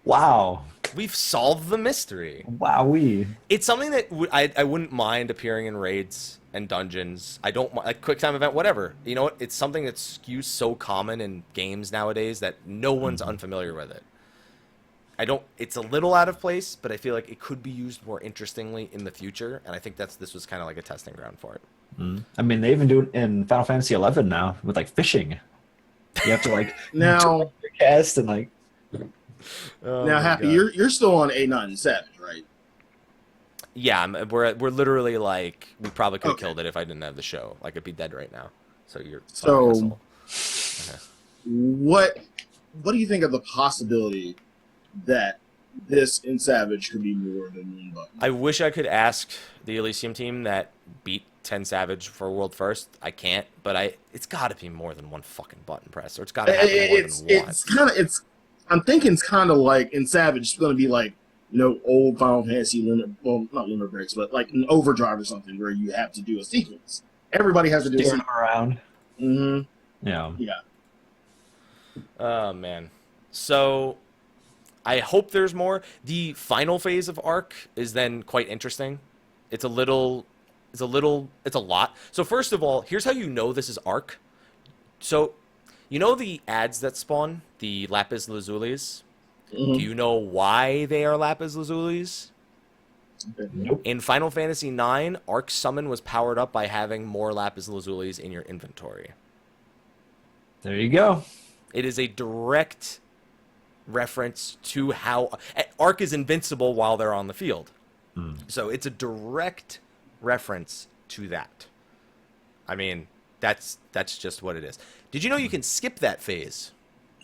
Speaker 2: Wow.
Speaker 1: We've solved the mystery.
Speaker 2: Wowee.
Speaker 1: It's something that I wouldn't mind appearing in raids and dungeons. I don't like quick time event, whatever. You know what? It's something that skews so common in games nowadays that no one's unfamiliar with it. It's a little out of place, but I feel like it could be used more interestingly in the future, and I think this was kind of like a testing ground for it.
Speaker 2: I mean, they even do it in Final Fantasy XI now with like fishing. You have to like
Speaker 3: Now
Speaker 2: cast and like.
Speaker 1: Oh
Speaker 3: now
Speaker 1: my
Speaker 3: Happy,
Speaker 1: God.
Speaker 3: you're still on A9 and Savage, right?
Speaker 1: Yeah, we're literally like we probably could have
Speaker 3: Okay.
Speaker 1: killed it if I didn't have the show. Like I'd be dead right now. So you're
Speaker 3: So-
Speaker 1: fucking asshole.
Speaker 3: What do you think of the possibility that this in Savage could be more than one button?
Speaker 1: I wish I could ask the Elysium team that beat 10 Savage for World First. I can't, but it's got to be more than one fucking button press, or it's got to happen more than one.
Speaker 3: I'm thinking it's kind of like in Savage, it's going to be like, old Final Fantasy not limit breaks, but like an overdrive or something where you have to do a sequence. Everybody has to do a
Speaker 2: Steering
Speaker 3: sequence.
Speaker 2: around.
Speaker 3: Mm-hmm.
Speaker 2: Yeah.
Speaker 3: Yeah.
Speaker 1: Oh man. So I hope there's more. The final phase of Arc is then quite interesting. It's a lot. So first of all, here's how you know this is Arc. So you know the ads that spawn, the lapis lazulis?
Speaker 3: Mhm.
Speaker 1: Do you know why they are lapis lazulis?
Speaker 2: Nope.
Speaker 1: In Final Fantasy IX, Arc Summon was powered up by having more lapis lazulis in your inventory.
Speaker 2: There you go.
Speaker 1: It is a direct reference to how Arc is invincible while they're on the field. So it's a direct reference to that. I mean, that's just what it is. Did you know you can skip that phase?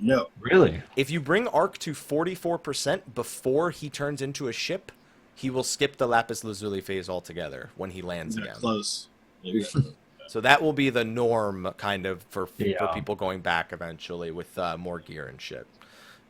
Speaker 3: No.
Speaker 2: Really?
Speaker 1: If you bring Arc to 44% before he turns into a ship, he will skip the lapis lazuli phase altogether when he lands
Speaker 3: Yeah,
Speaker 1: again.
Speaker 3: close. Maybe got-
Speaker 1: So that will be the norm, kind of, for
Speaker 2: Yeah.
Speaker 1: people going back eventually with more gear and shit.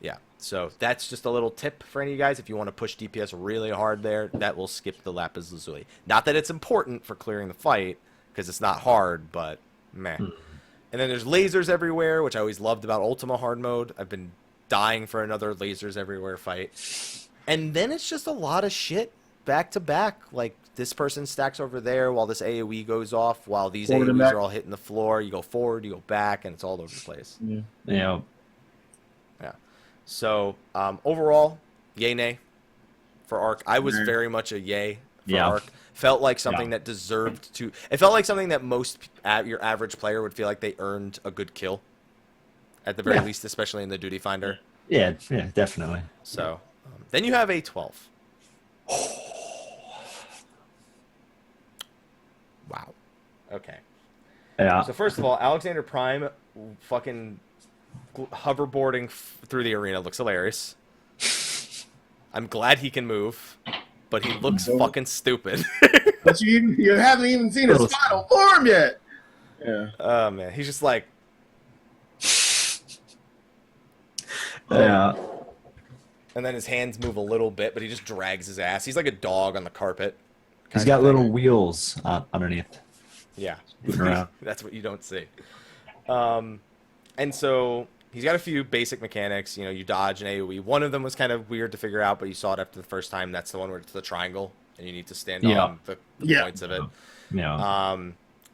Speaker 1: Yeah, so that's just a little tip for any of you guys. If you want to push DPS really hard there, that will skip the lapis lazuli. Not that it's important for clearing the fight, because it's not hard, but meh. And then there's lasers everywhere, which I always loved about Ultima hard mode. I've been dying for another lasers everywhere fight. And then it's just a lot of shit back to back. Like, this person stacks over there while this AoE goes off, while these
Speaker 3: Forward and
Speaker 1: AoEs
Speaker 3: back.
Speaker 1: are all hitting the floor. You go forward, you go back, and it's all over the place.
Speaker 3: Yeah.
Speaker 2: Yeah.
Speaker 1: Yeah. So, overall, yay, nay for Arc. I was very much a yay for
Speaker 2: Yeah.
Speaker 1: Arc. Felt like something
Speaker 2: Yeah.
Speaker 1: that deserved to... It felt like something that your average player would feel like they earned a good kill. At the very
Speaker 2: Yeah.
Speaker 1: least, especially in the Duty Finder.
Speaker 2: Yeah, definitely.
Speaker 1: So, then you have A12. Wow. Okay.
Speaker 2: Yeah.
Speaker 1: So first of all, Alexander Prime fucking hoverboarding through the arena looks hilarious. I'm glad he can move, but he looks
Speaker 3: Don't-
Speaker 1: fucking stupid.
Speaker 3: But you haven't even seen his final form yet. Yeah.
Speaker 1: Oh man, he's just like,
Speaker 2: Yeah.
Speaker 1: and then his hands move a little bit, but he just drags his ass. He's like a dog on the carpet.
Speaker 2: He's
Speaker 1: kind
Speaker 2: got
Speaker 1: of
Speaker 2: little
Speaker 1: thing.
Speaker 2: wheels underneath.
Speaker 1: Yeah.
Speaker 2: Moving around.
Speaker 1: That's what you don't see. And so he's got a few basic mechanics. You know, you dodge an AoE. One of them was kind of weird to figure out, but you saw it after the first time. That's the one where it's the triangle, and you need to stand
Speaker 2: Yeah.
Speaker 1: on the
Speaker 3: Yeah.
Speaker 1: points of it.
Speaker 2: Yeah.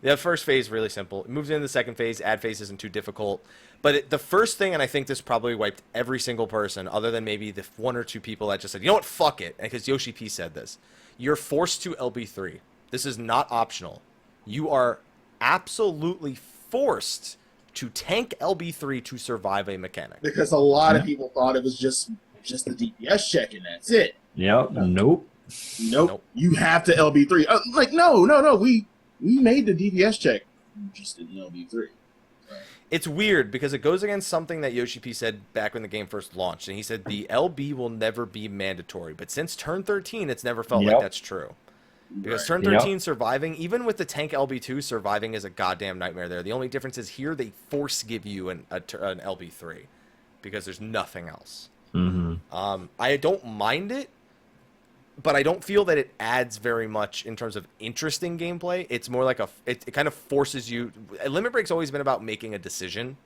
Speaker 1: The first phase really simple. It moves into the second phase. Ad phase isn't too difficult. But the first thing, and I think this probably wiped every single person, other than maybe the one or two people that just said, you know what, fuck it. Because Yoshi P said this. You're forced to LB3. This is not optional. You are absolutely forced to tank LB3 to survive a mechanic.
Speaker 3: Because a lot of people thought it was just the DPS check and that's it.
Speaker 2: Yep. Nope.
Speaker 3: Nope. You have to LB3. No. We made the DPS check. You just didn't LB3.
Speaker 1: It's weird because it goes against something that Yoshi P said back when the game first launched. And he said the LB will never be mandatory. But since turn 13, it's never felt like
Speaker 2: Yep.
Speaker 1: that's true. Because
Speaker 3: Right.
Speaker 1: turn 13 surviving, even with the tank LB2, surviving is a goddamn nightmare there. The only difference is here they force give you an LB3 because there's nothing else.
Speaker 2: Mm-hmm.
Speaker 1: I don't mind it, but I don't feel that it adds very much in terms of interesting gameplay. It's more like it kind of forces you. Limit Break's always been about making a decision.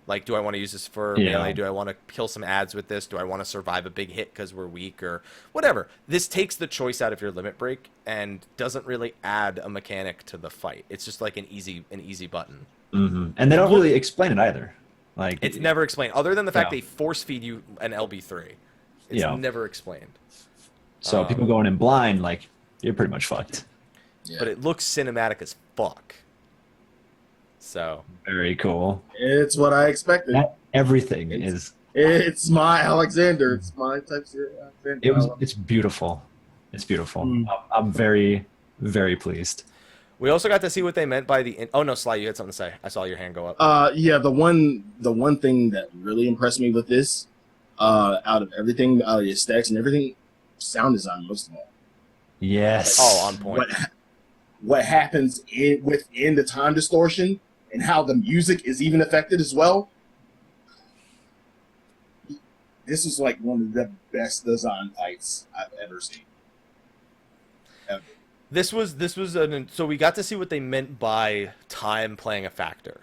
Speaker 1: Like, do I want to use this for melee? Do I want to kill some ads with this? Do I want to survive a big hit because we're weak or whatever? This takes the choice out of your limit break and doesn't really add a mechanic to the fight. It's just like an easy button.
Speaker 2: Mm-hmm. And they don't really explain it either. Like,
Speaker 1: it's never explained, other than the fact they force feed you an LB3. It's never explained.
Speaker 2: So people going in blind, like, you're pretty much fucked.
Speaker 3: Yeah.
Speaker 1: But it looks cinematic as fuck. So
Speaker 2: very cool.
Speaker 3: It's what I expected.
Speaker 2: Everything is.
Speaker 3: It's my Alexander. It's my type of Alexander.
Speaker 2: It's beautiful. It's beautiful. I'm very, very pleased.
Speaker 1: We also got to see what they meant by the. Oh no, Sly, you had something to say. I saw your hand go up.
Speaker 3: Yeah. The one thing that really impressed me with this, out of everything, out of the aesthetics and everything, sound design most of all.
Speaker 2: Yes.
Speaker 1: Oh, on point.
Speaker 3: What happens within the time distortion and how the music is even affected as well. This is like one of the best design fights I've ever seen. Ever.
Speaker 1: This was so we got to see what they meant by time playing a factor.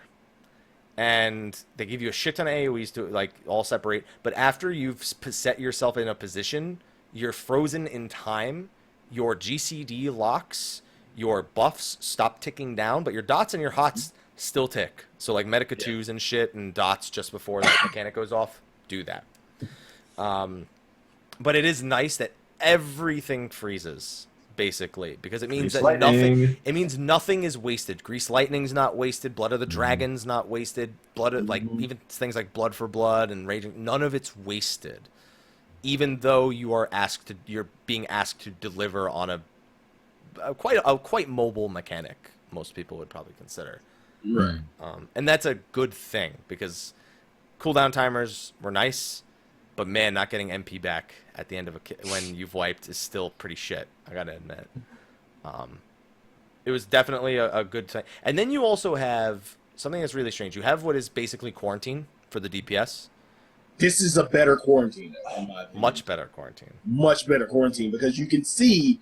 Speaker 1: And they give you a shit ton of AoEs to like all separate, but after you've set yourself in a position, you're frozen in time, your GCD locks, your buffs stop ticking down, but your dots and your hots still tick. So like Medica 2s and shit and dots just before that mechanic goes off, do that. But it is nice that everything freezes, basically, because it means nothing is wasted. Grease Lightning's not wasted, Blood of the Dragon's not wasted, even things like Blood for Blood and Raging, none of it's wasted. Even though you're being asked to deliver on a quite mobile mechanic, most people would probably consider.
Speaker 3: Right.
Speaker 1: And that's a good thing because cooldown timers were nice, but man, not getting MP back at the end of when you've wiped is still pretty shit. I gotta admit. It was definitely a good thing. And then you also have something that's really strange. You have what is basically quarantine for the DPS.
Speaker 3: This is a better quarantine, in my opinion.
Speaker 1: Much better quarantine.
Speaker 3: Much better quarantine because you can see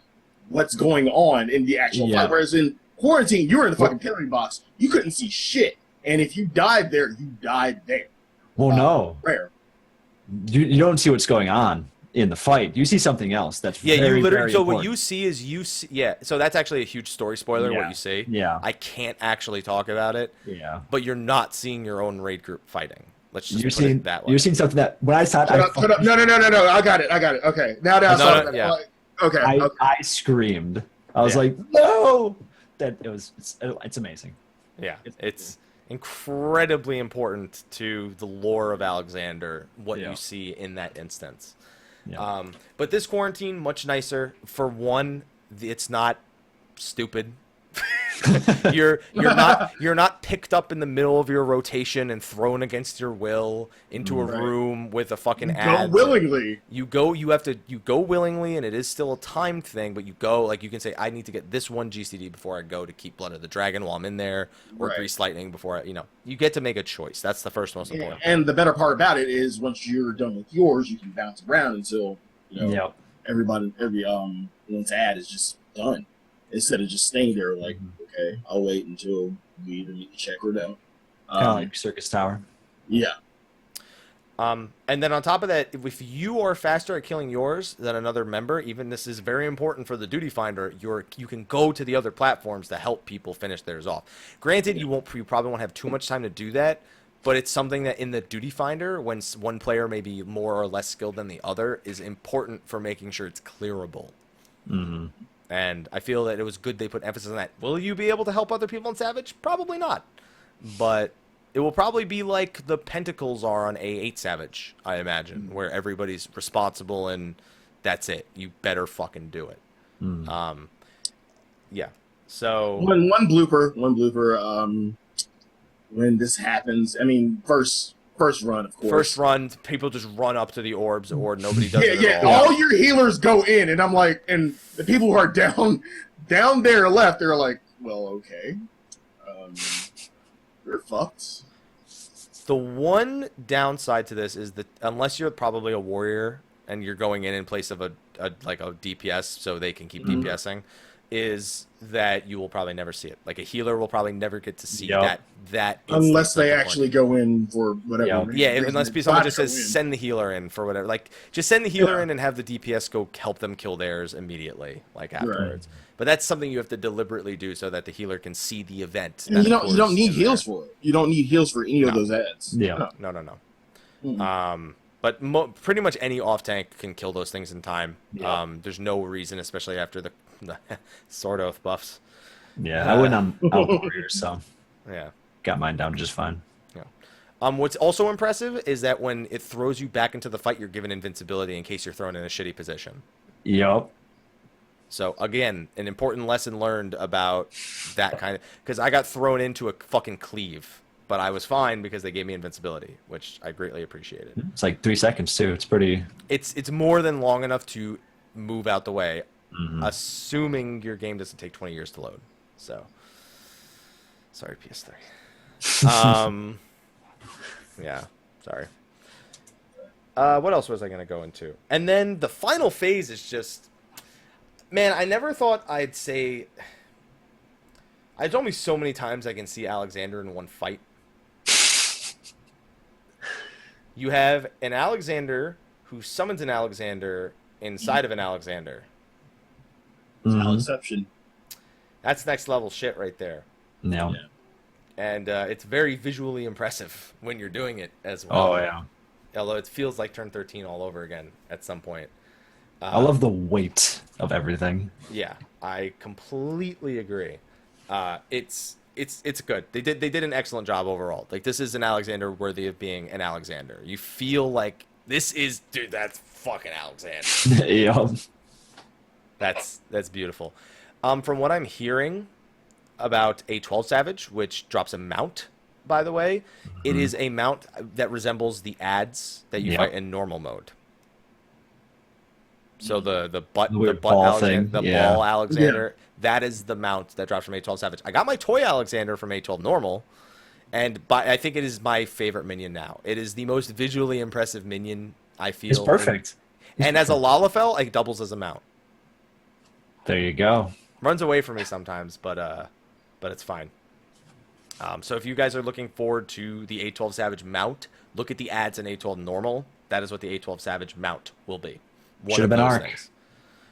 Speaker 3: what's going on in the actual fight. Whereas in quarantine, you were in the fucking penalty box. You couldn't see shit. And if you died there, you died there.
Speaker 2: Well, no.
Speaker 3: Rare.
Speaker 2: You don't see what's going on in the fight. You see something else. That's very,
Speaker 1: you literally.
Speaker 2: very
Speaker 1: so
Speaker 2: important.
Speaker 1: what you see is So that's actually a huge story spoiler. What you see.
Speaker 2: Yeah.
Speaker 1: I can't actually talk about it.
Speaker 2: Yeah.
Speaker 1: But you're not seeing your own raid group fighting. Let's just put it that way.
Speaker 2: You're seeing something that when I saw it,
Speaker 3: No. I got it. Okay. Now I saw it.
Speaker 1: Yeah.
Speaker 3: Okay.
Speaker 2: I screamed. I was like, no. It's amazing.
Speaker 1: Yeah. It's incredibly important to the lore of Alexander, what you see in that instance. Yeah. But this quarantine, much nicer. For one, it's not stupid. you're not picked up in the middle of your rotation and thrown against your will into a room with a fucking ad.
Speaker 3: Go willingly.
Speaker 1: You go willingly, and it is still a timed thing, but you go, like, you can say, I need to get this one GCD before I go to keep Blood of the Dragon while I'm in there, or Grease Lightning before you get to make a choice. That's the first most important.
Speaker 3: And the better part about it is once you're done with yours, you can bounce around until everyone's ad is just done. Instead of just staying there like, okay, I'll wait until we either need to check or no.
Speaker 2: Kind of like Circus Tower.
Speaker 3: Yeah.
Speaker 1: And then on top of that, if you are faster at killing yours than another member, even this is very important for the Duty Finder, you can go to the other platforms to help people finish theirs off. Granted, you probably won't have too much time to do that, but it's something that in the Duty Finder, when one player may be more or less skilled than the other, is important for making sure it's clearable.
Speaker 2: Mm-hmm.
Speaker 1: And I feel that it was good they put emphasis on that. Will you be able to help other people in Savage? Probably not. But it will probably be like the Pentacles are on A8 Savage, I imagine, where everybody's responsible and that's it. You better fucking do it. Yeah. So
Speaker 3: one blooper. When this happens, I mean, first run, of course.
Speaker 1: First run, people just run up to the orbs, or nobody does it at
Speaker 3: all your healers go in, and I'm like, and the people who are down there left, they're like, well, okay, you're fucked.
Speaker 1: The one downside to this is that unless you're probably a warrior and you're going in place of a DPS so they can keep
Speaker 3: Mhm.
Speaker 1: DPSing, is that you will probably never see it. Like a healer will probably never get to see
Speaker 2: Yep.
Speaker 1: that
Speaker 3: Unless
Speaker 1: instance
Speaker 3: they
Speaker 1: of the
Speaker 3: actually go in for whatever.
Speaker 2: Yeah.
Speaker 3: reason.
Speaker 1: yeah,
Speaker 3: Reason
Speaker 1: unless
Speaker 3: they
Speaker 1: someone
Speaker 3: got
Speaker 1: just
Speaker 3: to
Speaker 1: says
Speaker 3: go in.
Speaker 1: send the healer in for whatever. Like, just send the healer
Speaker 3: Yeah.
Speaker 1: in and have the DPS go help them kill theirs immediately, like afterwards. But that's something you have to deliberately do so that the healer can see the event.
Speaker 3: And
Speaker 1: that
Speaker 3: you don't
Speaker 1: occurs
Speaker 3: need
Speaker 1: in
Speaker 3: heals
Speaker 1: there.
Speaker 3: for it. You don't need heals for any of
Speaker 1: No.
Speaker 3: those ads.
Speaker 2: Yeah.
Speaker 1: No.
Speaker 3: Mm.
Speaker 1: But pretty much any off tank can kill those things in time.
Speaker 2: Yeah.
Speaker 1: There's no reason, especially after the sword oath buffs.
Speaker 2: Yeah, I went on Out Warriors, so
Speaker 1: Yeah.
Speaker 2: got mine down just fine.
Speaker 1: What's also impressive is that when it throws you back into the fight, you're given invincibility in case you're thrown in a shitty position.
Speaker 2: Yep.
Speaker 1: So again, an important lesson learned about that kind of, because I got thrown into a fucking cleave, but I was fine because they gave me invincibility, which I greatly appreciated.
Speaker 2: It's like 3 seconds too. It's pretty.
Speaker 1: It's more than long enough to move out the way,
Speaker 2: Mhm.
Speaker 1: assuming your game doesn't take 20 years to load. So, sorry, PS3. Yeah, sorry. What else was I going to go into? And then the final phase is just, man, I never thought I'd say, there's only so many times I can see Alexander in one fight. You have an Alexander who summons an Alexander inside of an Alexander.
Speaker 3: No
Speaker 2: Mhm.
Speaker 3: exception.
Speaker 1: That's next level shit right there.
Speaker 2: Yeah.
Speaker 3: Yeah.
Speaker 1: And it's very visually impressive when you're doing it as well.
Speaker 2: Oh yeah.
Speaker 1: Although it feels like turn 13 all over again at some point.
Speaker 2: I love the weight of everything.
Speaker 1: Yeah, I completely agree. It's good. They did an excellent job overall. Like, this is an Alexander worthy of being an Alexander. You feel like this is, dude, that's fucking Alexander.
Speaker 2: Yep.
Speaker 1: That's beautiful. From what I'm hearing about A12 Savage, which drops a mount, by the way, it is a mount that resembles the ads that you
Speaker 2: Yep.
Speaker 1: fight in normal mode. So the butt
Speaker 2: weird ball
Speaker 1: Alexander,
Speaker 2: thing,
Speaker 1: the
Speaker 2: yeah.
Speaker 1: ball Alexander, that is the mount that drops from A12 Savage. I got my toy Alexander from A12 normal, and I think it is my favorite minion now. It is the most visually impressive minion I feel.
Speaker 2: It's perfect.
Speaker 1: And as a Lalafell, it doubles as a mount.
Speaker 2: There you go.
Speaker 1: Runs away from me sometimes, but it's fine. So if you guys are looking forward to the A12 Savage mount, look at the ads in A12 normal. That is what the A12 Savage mount will be.
Speaker 2: Should have been Arc.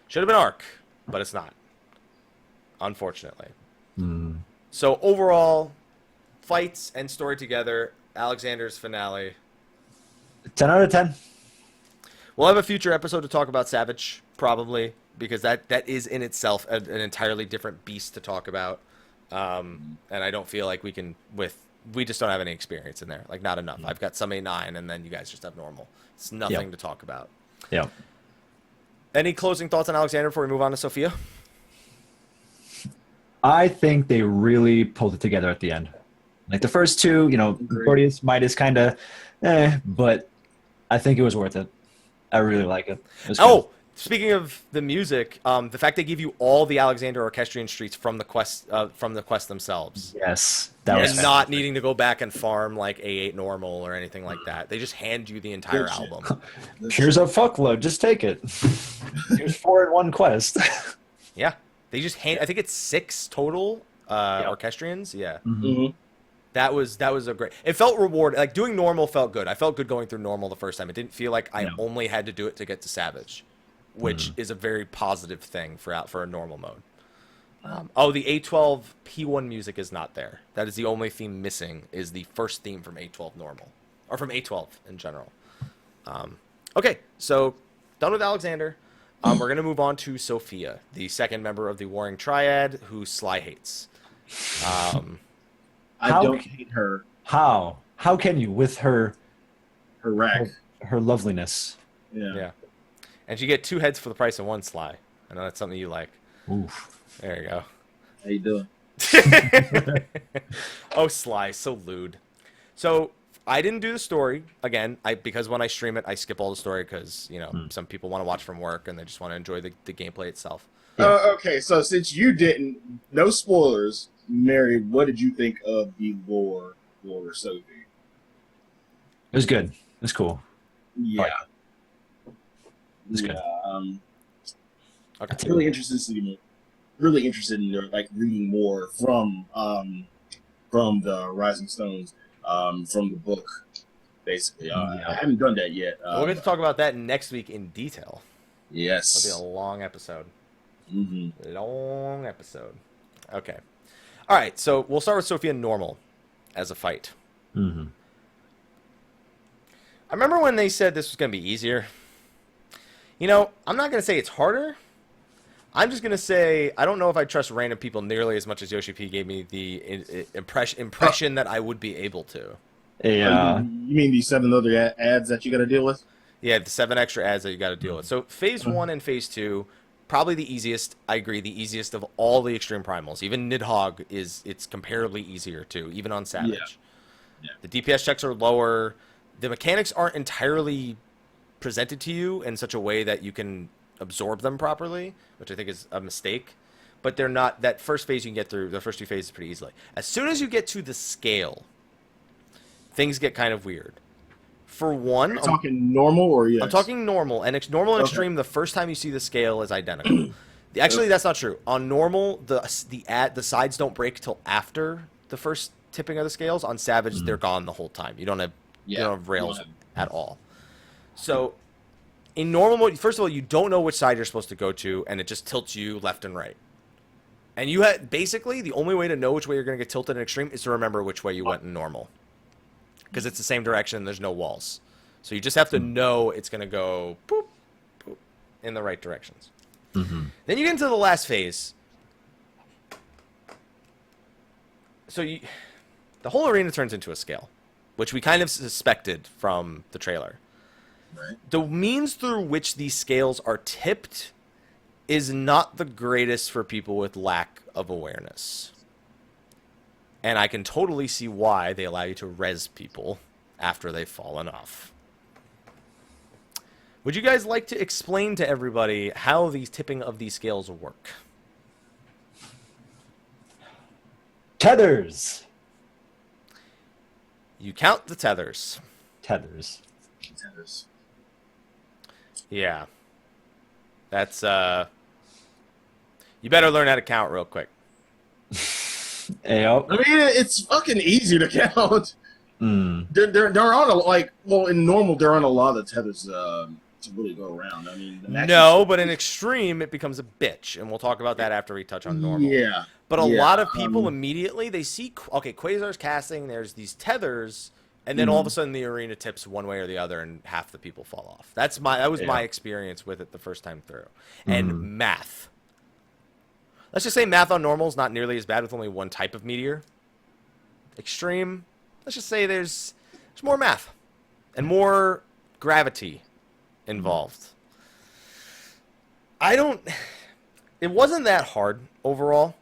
Speaker 1: Should have been Arc, but it's not. Unfortunately.
Speaker 2: Mm.
Speaker 1: So overall, fights and story together, Alexander's finale.
Speaker 2: 10 out of 10.
Speaker 1: We'll have a future episode to talk about Savage, probably, because that is in itself an entirely different beast to talk about. And I don't feel like we just don't have any experience in there. Like, not enough. I've got some A9, and then you guys just have normal. It's nothing to talk about.
Speaker 2: Yep.
Speaker 1: Any closing thoughts on Alexander before we move on to Sophia?
Speaker 2: I think they really pulled it together at the end. Like the first two,
Speaker 3: Agreed.
Speaker 2: Proteus, Midas kind of, but I think it was worth it. I really like it. It was good.
Speaker 1: Oh, speaking of the music, the fact they give you all the Alexander orchestrion streets from the quest themselves.
Speaker 2: Yes, that was
Speaker 1: And not needing to go back and farm like A8 normal or anything like that. They just hand you the entire
Speaker 3: Good shit.
Speaker 1: album.
Speaker 2: Here's a fuckload. Just take it. Here's 4 in one quest.
Speaker 1: Yeah. They just hand, I think it's 6 total orchestrions. Yeah.
Speaker 3: Mhm.
Speaker 1: That was a great, it felt rewarding. Like, doing normal felt good. I felt good going through normal the first time. It didn't feel like I
Speaker 2: No.
Speaker 1: only had to do it to get to Savage, which is a very positive thing for a normal mode. The A12 P1 music is not there. That is the only theme missing, is the first theme from A12 normal, or from A12 in general. Okay, so done with Alexander. We're going to move on to Sophia, the second member of the Warring Triad, who Sly hates.
Speaker 3: I
Speaker 2: How
Speaker 3: don't
Speaker 2: c-
Speaker 3: hate her.
Speaker 2: How? How can you with her
Speaker 3: Her rack.
Speaker 2: her loveliness?
Speaker 3: Yeah.
Speaker 1: Yeah. And you get 2 heads for the price of 1 Sly. I know that's something you like.
Speaker 2: Oof.
Speaker 1: There you go.
Speaker 3: How you doing?
Speaker 1: Oh, Sly, so lewd. So I didn't do the story again. Because when I stream it, I skip all the story because some people want to watch from work and they just want to enjoy the gameplay itself.
Speaker 3: Okay, so since you didn't, no spoilers, Merri, what did you think of the lore for Sophie?
Speaker 2: It was good. It was cool.
Speaker 3: Yeah.
Speaker 2: It's good.
Speaker 1: Okay.
Speaker 3: It's really interested in like reading more from the Rising Stones, from the book, basically. I haven't done that yet.
Speaker 1: We'll get to talk about that next week in detail.
Speaker 3: Yes.
Speaker 1: It'll be a long episode.
Speaker 3: Mm-hmm.
Speaker 1: Long episode. Okay. All right, so we'll start with Sophia normal as a fight.
Speaker 2: Mm-hmm.
Speaker 1: I remember when they said this was going to be easier. You know, I'm not going to say it's harder. I'm just going to say I don't know if I trust random people nearly as much as Yoshi P gave me the impression that I would be able to.
Speaker 2: Yeah.
Speaker 3: You mean these 7 other ads that you got to deal with?
Speaker 1: Yeah, the 7 extra ads that you got to deal with. So phase 1 and phase 2, probably the easiest. I agree, the easiest of all the extreme primals. Even Nidhogg it's comparably easier too, even on Savage.
Speaker 3: Yeah.
Speaker 1: The DPS checks are lower. The mechanics aren't entirely presented to you in such a way that you can absorb them properly, which I think is a mistake. But they're not. That first phase you can get through. The first 2 phases pretty easily. As soon as you get to the scale, things get kind of weird. For one,
Speaker 3: Are you talking normal or yes?
Speaker 1: I'm talking normal and normal and extreme. The first time you see the scale is identical. Actually, that's not true. On normal, the sides don't break till after the first tipping of the scales. On Savage, they're gone the whole time. You don't have rails at all. So in normal mode, first of all, you don't know which side you're supposed to go to, and it just tilts you left and right. And you had basically the only way to know which way you're going to get tilted in extreme is to remember which way you went in normal. Because it's the same direction, there's no walls. So you just have to know it's going to go boop, boop, in the right directions.
Speaker 2: Mm-hmm.
Speaker 1: Then you get into the last phase. So the whole arena turns into a scale, which we kind of suspected from the trailer.
Speaker 3: Right.
Speaker 1: The means through which these scales are tipped is not the greatest for people with lack of awareness. And I can totally see why they allow you to res people after they've fallen off. Would you guys like to explain to everybody how the tipping of these scales work?
Speaker 2: Tethers.
Speaker 1: You count the tethers.
Speaker 2: Tethers.
Speaker 1: Yeah. That's, you better learn how to count real quick.
Speaker 2: Ayo.
Speaker 3: I mean, it's fucking easy to count.
Speaker 2: Mm.
Speaker 3: They're on in normal, there aren't a lot of tethers to really go around. I mean,
Speaker 1: No, but in extreme, it becomes a bitch, and we'll talk about that after we touch on normal.
Speaker 3: Yeah.
Speaker 1: But a lot of people immediately, they see, okay, Quasar's casting, there's these tethers, and then all of a sudden the arena tips one way or the other, and half the people fall off. That was my experience with it the first time through. And math. Let's just say math on normal is not nearly as bad with only one type of meteor. Extreme, let's just say there's more math and more gravity involved. It wasn't that hard overall,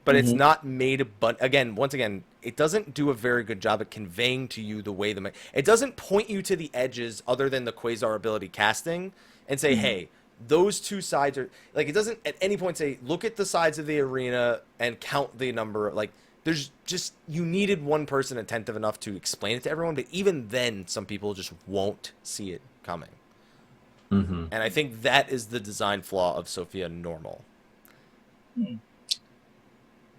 Speaker 1: but it's not made, but once again, it doesn't do a very good job at conveying to you the way it doesn't point you to the edges other than the Quasar ability casting and say, hey, those 2 sides are, like, it doesn't at any point say, look at the sides of the arena and count the number. Like, there's just, you needed one person attentive enough to explain it to everyone, but even then, some people just won't see it coming.
Speaker 2: Mm-hmm.
Speaker 1: And I think that is the design flaw of Sophia normal.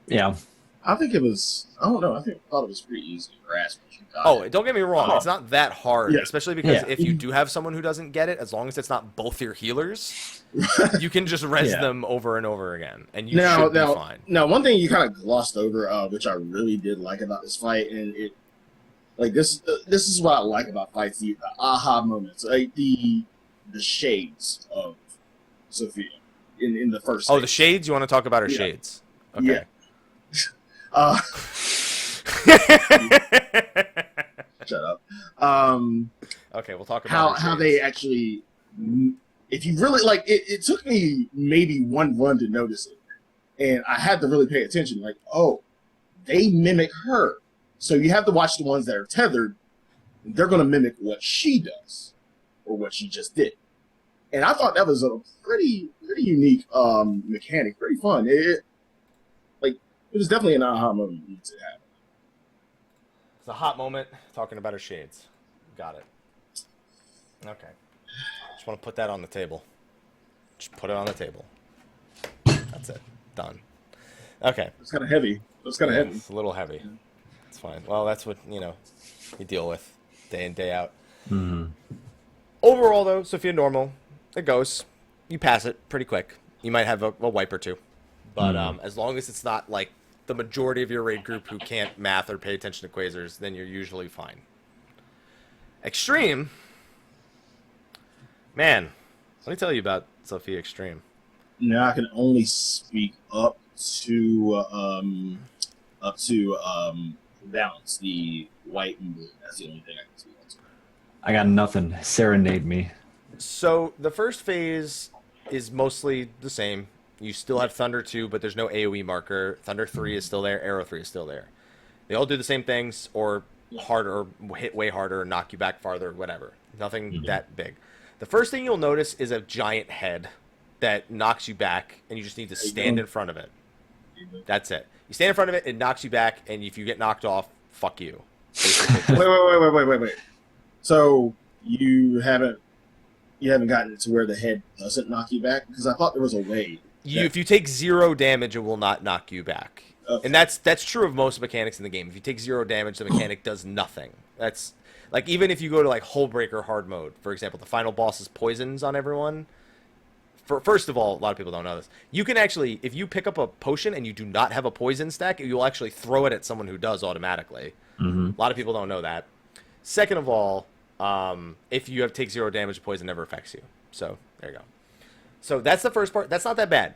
Speaker 2: Yeah.
Speaker 3: I think it was, I don't know, I thought it was pretty easy to grasp.
Speaker 1: Don't get me wrong. It's not that hard, especially because if you do have someone who doesn't get it, as long as it's not both your healers, you can just res them over and over again, and you should be fine.
Speaker 3: Now, one thing you kind of glossed over, which I really did like about this fight, and it, like, this is what I like about fights, the aha moments, like the shades of Sophia in the first.
Speaker 1: Oh, the shades? You want to talk about her shades? Okay.
Speaker 3: Yeah. Shut up.
Speaker 1: Okay, we'll talk about
Speaker 3: how they actually. If you really like, it took me maybe one run to notice it, and I had to really pay attention. Like, oh, they mimic her, so you have to watch the ones that are tethered. They're going to mimic what she does, or what she just did, and I thought that was a pretty unique mechanic, pretty fun. It was definitely an aha moment to have.
Speaker 1: It's a hot moment talking about her shades. Got it. Okay. Just want to put that on the table. Just put it on the table. That's it. Done. Okay.
Speaker 3: It's kind of heavy. It's kind of heavy.
Speaker 1: It's a little heavy. It's fine. Well, that's what, you deal with day in, day out.
Speaker 2: Mm-hmm.
Speaker 1: Overall, though, Sophia normal. It goes. You pass it pretty quick. You might have a wipe or two. But as long as it's not, like, the majority of your raid group who can't math or pay attention to quasars, then you're usually fine. Extreme. Man, let me tell you about Sophia Extreme.
Speaker 3: Now I can only speak up to balance, the white and blue. That's the only thing I can speak on to.
Speaker 2: I got nothing. Serenade me.
Speaker 1: So the first phase is mostly the same. You still have Thunder 2, but there's no AoE marker. Thunder 3 is still there. Arrow 3 is still there. They all do the same things, or harder, or hit way harder, or knock you back farther, whatever. Nothing that big. The first thing you'll notice is a giant head that knocks you back, and you just need to stand in front of it. That's it. You stand in front of it, it knocks you back, and if you get knocked off, fuck you.
Speaker 3: Wait. So you haven't gotten to where the head doesn't knock you back? Because I thought there was a way.
Speaker 1: If you take 0 damage, it will not knock you back.
Speaker 3: Okay.
Speaker 1: And that's true of most mechanics in the game. If you take 0 damage, the mechanic does nothing. That's like, even if you go to like Hullbreaker hard mode, for example, the final boss is poisons on everyone. First of all, a lot of people don't know this. You can actually, if you pick up a potion and you do not have a poison stack, you'll actually throw it at someone who does automatically.
Speaker 2: Mm-hmm.
Speaker 1: A lot of people don't know that. Second of all, if you take 0 damage, poison never affects you. So there you go. So that's the first part. That's not that bad.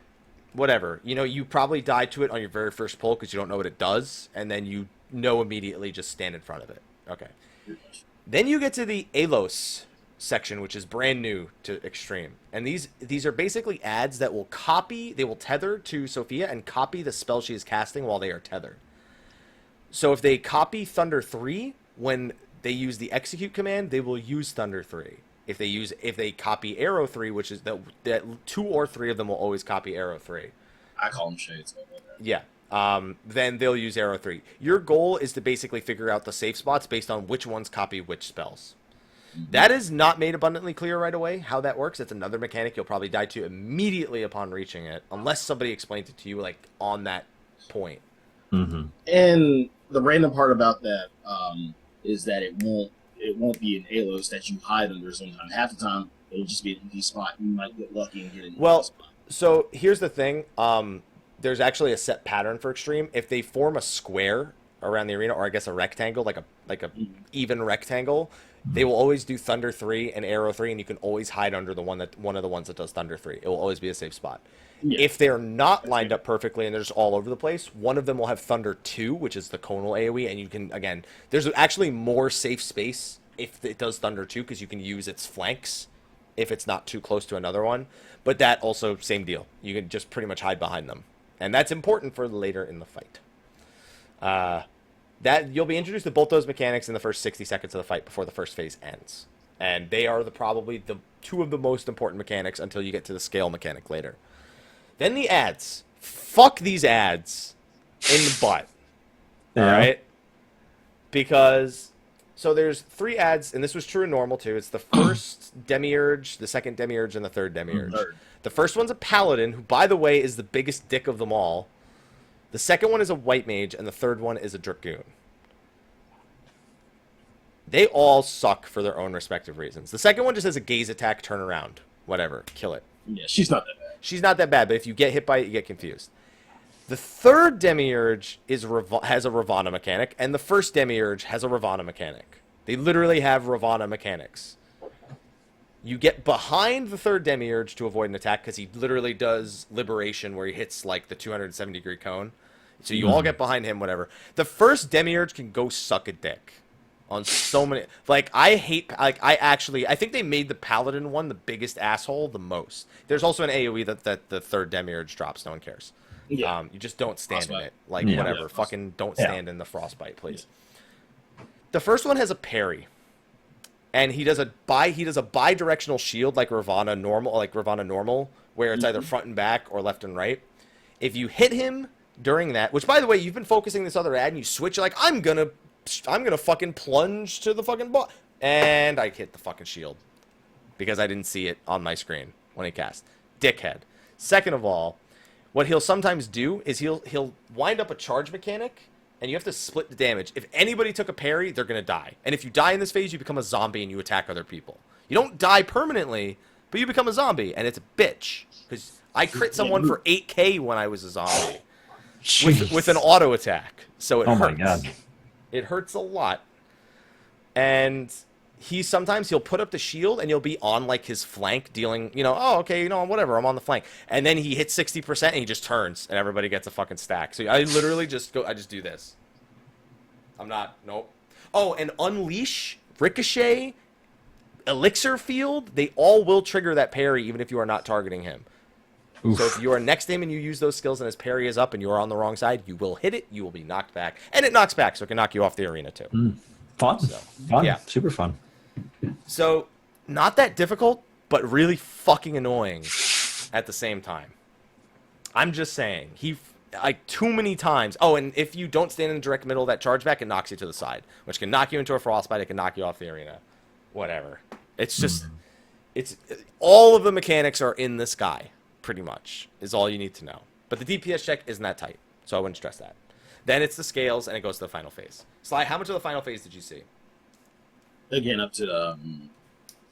Speaker 1: Whatever. You probably die to it on your very first pull because you don't know what it does, and then you know immediately, just stand in front of it. Okay. Then you get to the Alos section, which is brand new to Extreme. And these are basically ads that will tether to Sophia and copy the spell she is casting while they are tethered. So if they copy Thunder 3, when they use the execute command, they will use Thunder 3. If they copy Arrow 3, which is that 2 or 3 of them will always copy Arrow 3.
Speaker 3: I call them shades.
Speaker 1: Yeah. Then they'll use Arrow 3. Your goal is to basically figure out the safe spots based on which ones copy which spells. Mm-hmm. That is not made abundantly clear right away, how that works. It's another mechanic you'll probably die to immediately upon reaching it, unless somebody explains it to you, like, on that point.
Speaker 2: Mm-hmm.
Speaker 3: And the random part about that is that it won't be an Alos that you hide under sometime. Half the time, it'll just be an empty spot. You might get lucky and get an empty spot. So
Speaker 1: here's the thing. There's actually a set pattern for Extreme. If they form a square around the arena, or I guess a rectangle, like a even rectangle, they will always do Thunder 3 and Arrow 3, and you can always hide under one of the ones that does Thunder 3. It will always be a safe spot. Yeah. If they're not lined up perfectly and they're just all over the place, one of them will have Thunder 2, which is the conal AoE, and you can, again, there's actually more safe space if it does Thunder 2, because you can use its flanks if it's not too close to another one. But that also, same deal. You can just pretty much hide behind them. And that's important for later in the fight. That you'll be introduced to both those mechanics in the first 60 seconds of the fight before the first phase ends. And they are probably the two of the most important mechanics until you get to the scale mechanic later. Then the ads. Fuck these ads in the butt. Yeah. All right? Because, so there's 3 ads, and this was true in normal too. It's the first Demiurge, the second Demiurge, and the third Demiurge. The first one's a Paladin, who, by the way, is the biggest dick of them all. The second one is a White Mage, and the third one is a Dragoon. They all suck for their own respective reasons. The second one just has a gaze attack, turn around, whatever, kill it.
Speaker 3: Yeah, she's not that bad.
Speaker 1: She's not that bad, but if you get hit by it, you get confused. The third Demiurge has a Ravana mechanic, and the first Demiurge has a Ravana mechanic. They literally have Ravana mechanics. You get behind the third Demiurge to avoid an attack, because he literally does Liberation, where he hits, like, the 270-degree cone. So you all get behind him, whatever. The first Demiurge can go suck a dick. On so many, like, I think they made the Paladin one the biggest asshole the most. There's also an AoE that the third Demiurge drops. No one cares. Yeah. You just don't stand Frostbite. In it. Like, whatever. Yeah, fucking don't stand in the Frostbite, please. Yeah. The first one has a parry. And he does a bi-directional shield like Ravana normal, where it's either front and back or left and right. If you hit him during that, which, by the way, you've been focusing this other ad, and you switch, you're like, I'm gonna fucking plunge to the fucking ball. And I hit the fucking shield. Because I didn't see it on my screen when he cast. dickhead. Second of all, what he'll sometimes do is he'll wind up a charge mechanic, and you have to split the damage. If anybody took a parry, they're going to die. And if you die in this phase, you become a zombie and you attack other people. You don't die permanently, but you become a zombie, and it's a bitch. Because I crit someone for 8k when I was a zombie with an auto attack. So it hurts.
Speaker 2: My God.
Speaker 1: It hurts a lot. And he'll put up the shield and you'll be on like his flank dealing, oh, okay, whatever, I'm on the flank. And then he hits 60% and he just turns and everybody gets a fucking stack. So I literally just do this. Nope. Oh, and Unleash, Ricochet, Elixir Field, they all will trigger that parry even if you are not targeting him. Oof. So if you are next to him and you use those skills and his parry is up and you are on the wrong side, you will hit it, you will be knocked back. And it knocks back, so it can knock you off the arena too.
Speaker 2: Fun. Yeah. Super fun.
Speaker 1: So, not that difficult, but really fucking annoying at the same time. I'm just saying, too many times. Oh, and if you don't stand in the direct middle of that chargeback, it knocks you to the side, which can knock you into a frostbite, it can knock you off the arena. Whatever. It's just, all of the mechanics are in this guy, pretty much, is all you need to know. But the DPS check isn't that tight, so I wouldn't stress that. Then it's the scales, and it goes to the final phase. Sly, how much of the final phase did you see?
Speaker 3: Again, up to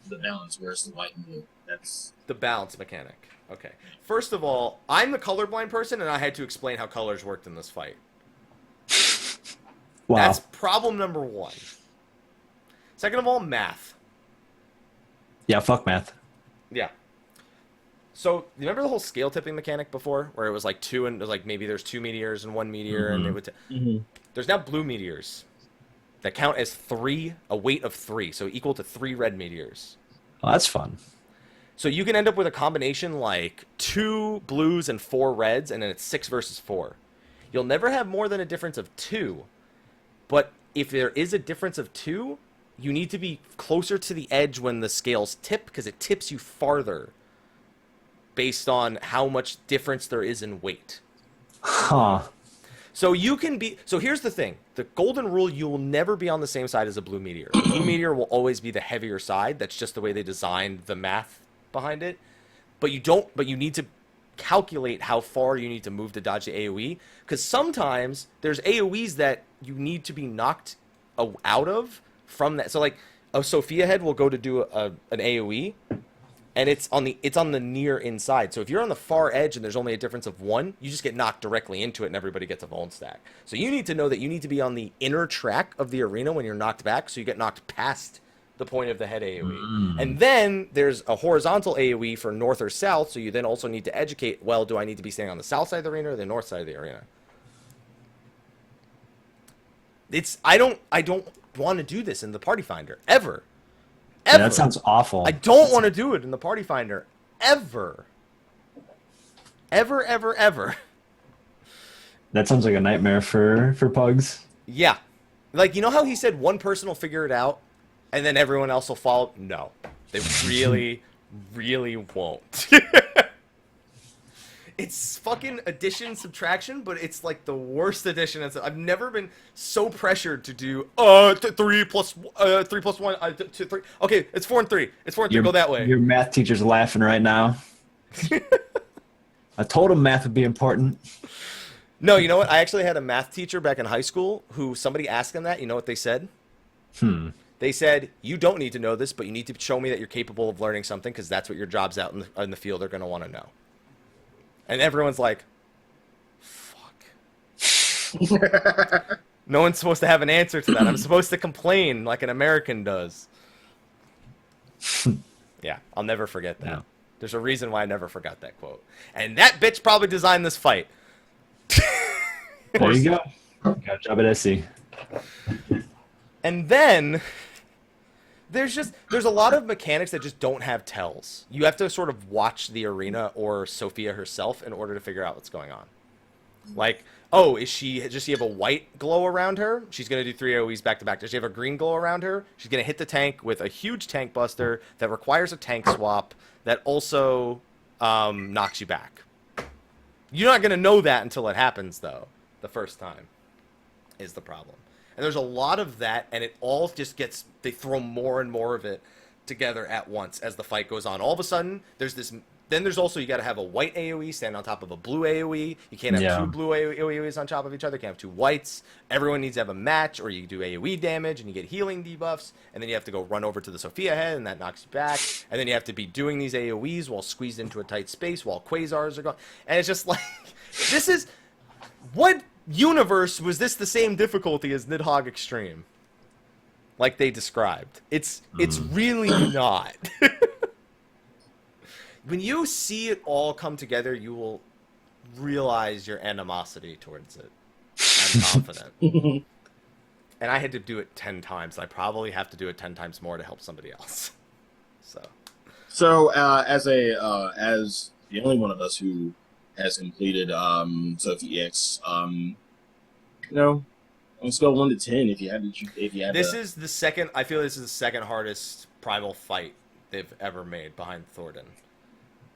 Speaker 3: the balance, where's the white and blue? That's
Speaker 1: the balance mechanic. Okay. First of all, I'm the colorblind person, and I had to explain how colors worked in this fight.
Speaker 2: Wow.
Speaker 1: That's problem number one. Second of all, math.
Speaker 2: Yeah, fuck math.
Speaker 1: Yeah. So, you remember the whole scale tipping mechanic before? Where it was like two, and it was like maybe there's 2 meteors and 1 meteor, and it would... There's now blue meteors that count as 3, a weight of 3, so equal to 3 red meteors.
Speaker 2: Oh, that's fun.
Speaker 1: So you can end up with a combination like 2 blues and 4 reds, and then it's 6 versus 4. You'll never have more than a difference of 2, but if there is a difference of 2, you need to be closer to the edge when the scales tip, because it tips you farther based on how much difference there is in weight.
Speaker 2: Huh.
Speaker 1: So you can be... So here's the thing. The golden rule, you will never be on the same side as a blue meteor. The blue meteor will always be the heavier side. That's just the way they designed the math behind it. But you need to calculate how far you need to move to dodge the AoE. Because sometimes there's AoEs that you need to be knocked out of from that. So like a Sophia head will go to do an AoE, and it's on the near inside. So if you're on the far edge and there's only a difference of 1, you just get knocked directly into it and everybody gets a Vuln stack. So you need to know that you need to be on the inner track of the arena when you're knocked back, so you get knocked past the point of the head AoE. And then there's a horizontal AoE for north or south, so you then also need to educate, well, do I need to be standing on the south side of the arena or the north side of the arena? I don't want to do this in the Party Finder, ever.
Speaker 2: Yeah, that sounds awful.
Speaker 1: I don't want to do it in the Party Finder. Ever. Ever, ever, ever.
Speaker 2: That sounds like a nightmare for pugs.
Speaker 1: Yeah. Like, you know how he said one person will figure it out, and then everyone else will follow? No. They really, really won't. It's fucking addition, subtraction, but it's like the worst addition. I've never been so pressured to do 3 plus 1, 2, 3. Okay, it's 4 and 3. It's 4 and 3. Go that way.
Speaker 2: Your math teacher's laughing right now. I told him math would be important.
Speaker 1: No, you know what? I actually had a math teacher back in high school who somebody asked him that. You know what they said? They said, you don't need to know this, but you need to show me that you're capable of learning something, because that's what your jobs out in the field are going to want to know. And everyone's like, fuck. No one's supposed to have an answer to that. I'm supposed to complain like an American does. Yeah, I'll never forget that.
Speaker 2: Yeah.
Speaker 1: There's a reason why I never forgot that quote. And that bitch probably designed this fight.
Speaker 2: There you go. Got a job at SC.
Speaker 1: And then there's a lot of mechanics that just don't have tells. You have to sort of watch the arena or Sophia herself in order to figure out what's going on. Like, oh, does she have a white glow around her? She's going to do 3 AoEs back to back. Does she have a green glow around her? She's going to hit the tank with a huge tank buster that requires a tank swap that also knocks you back. You're not going to know that until it happens, though, the first time, is the problem. And there's a lot of that, and it all just they throw more and more of it together at once as the fight goes on. All of a sudden, there's this Then there's also, you got to have a white AoE stand on top of a blue AoE. You can't have
Speaker 2: Yeah.
Speaker 1: two blue AoEs on top of each other. You can't have two whites. Everyone needs to have a match, or you do AoE damage and you get healing debuffs. And then you have to go run over to the Sophia head, and that knocks you back. And then you have to be doing these AoEs while squeezed into a tight space while quasars are going. And it's just like, this is, what universe was this the same difficulty as Nidhogg Extreme? Like they described. It's really not. When you see it all come together, you will realize your animosity towards it. I'm confident. And I had to do it 10 times. I probably have to do it 10 times more to help somebody else.
Speaker 3: So, as the only one of us who has completed Sophia X, on a scale of 1 to 10, if you had
Speaker 1: is the second. I feel this is the second hardest primal fight they've ever made behind Thornton.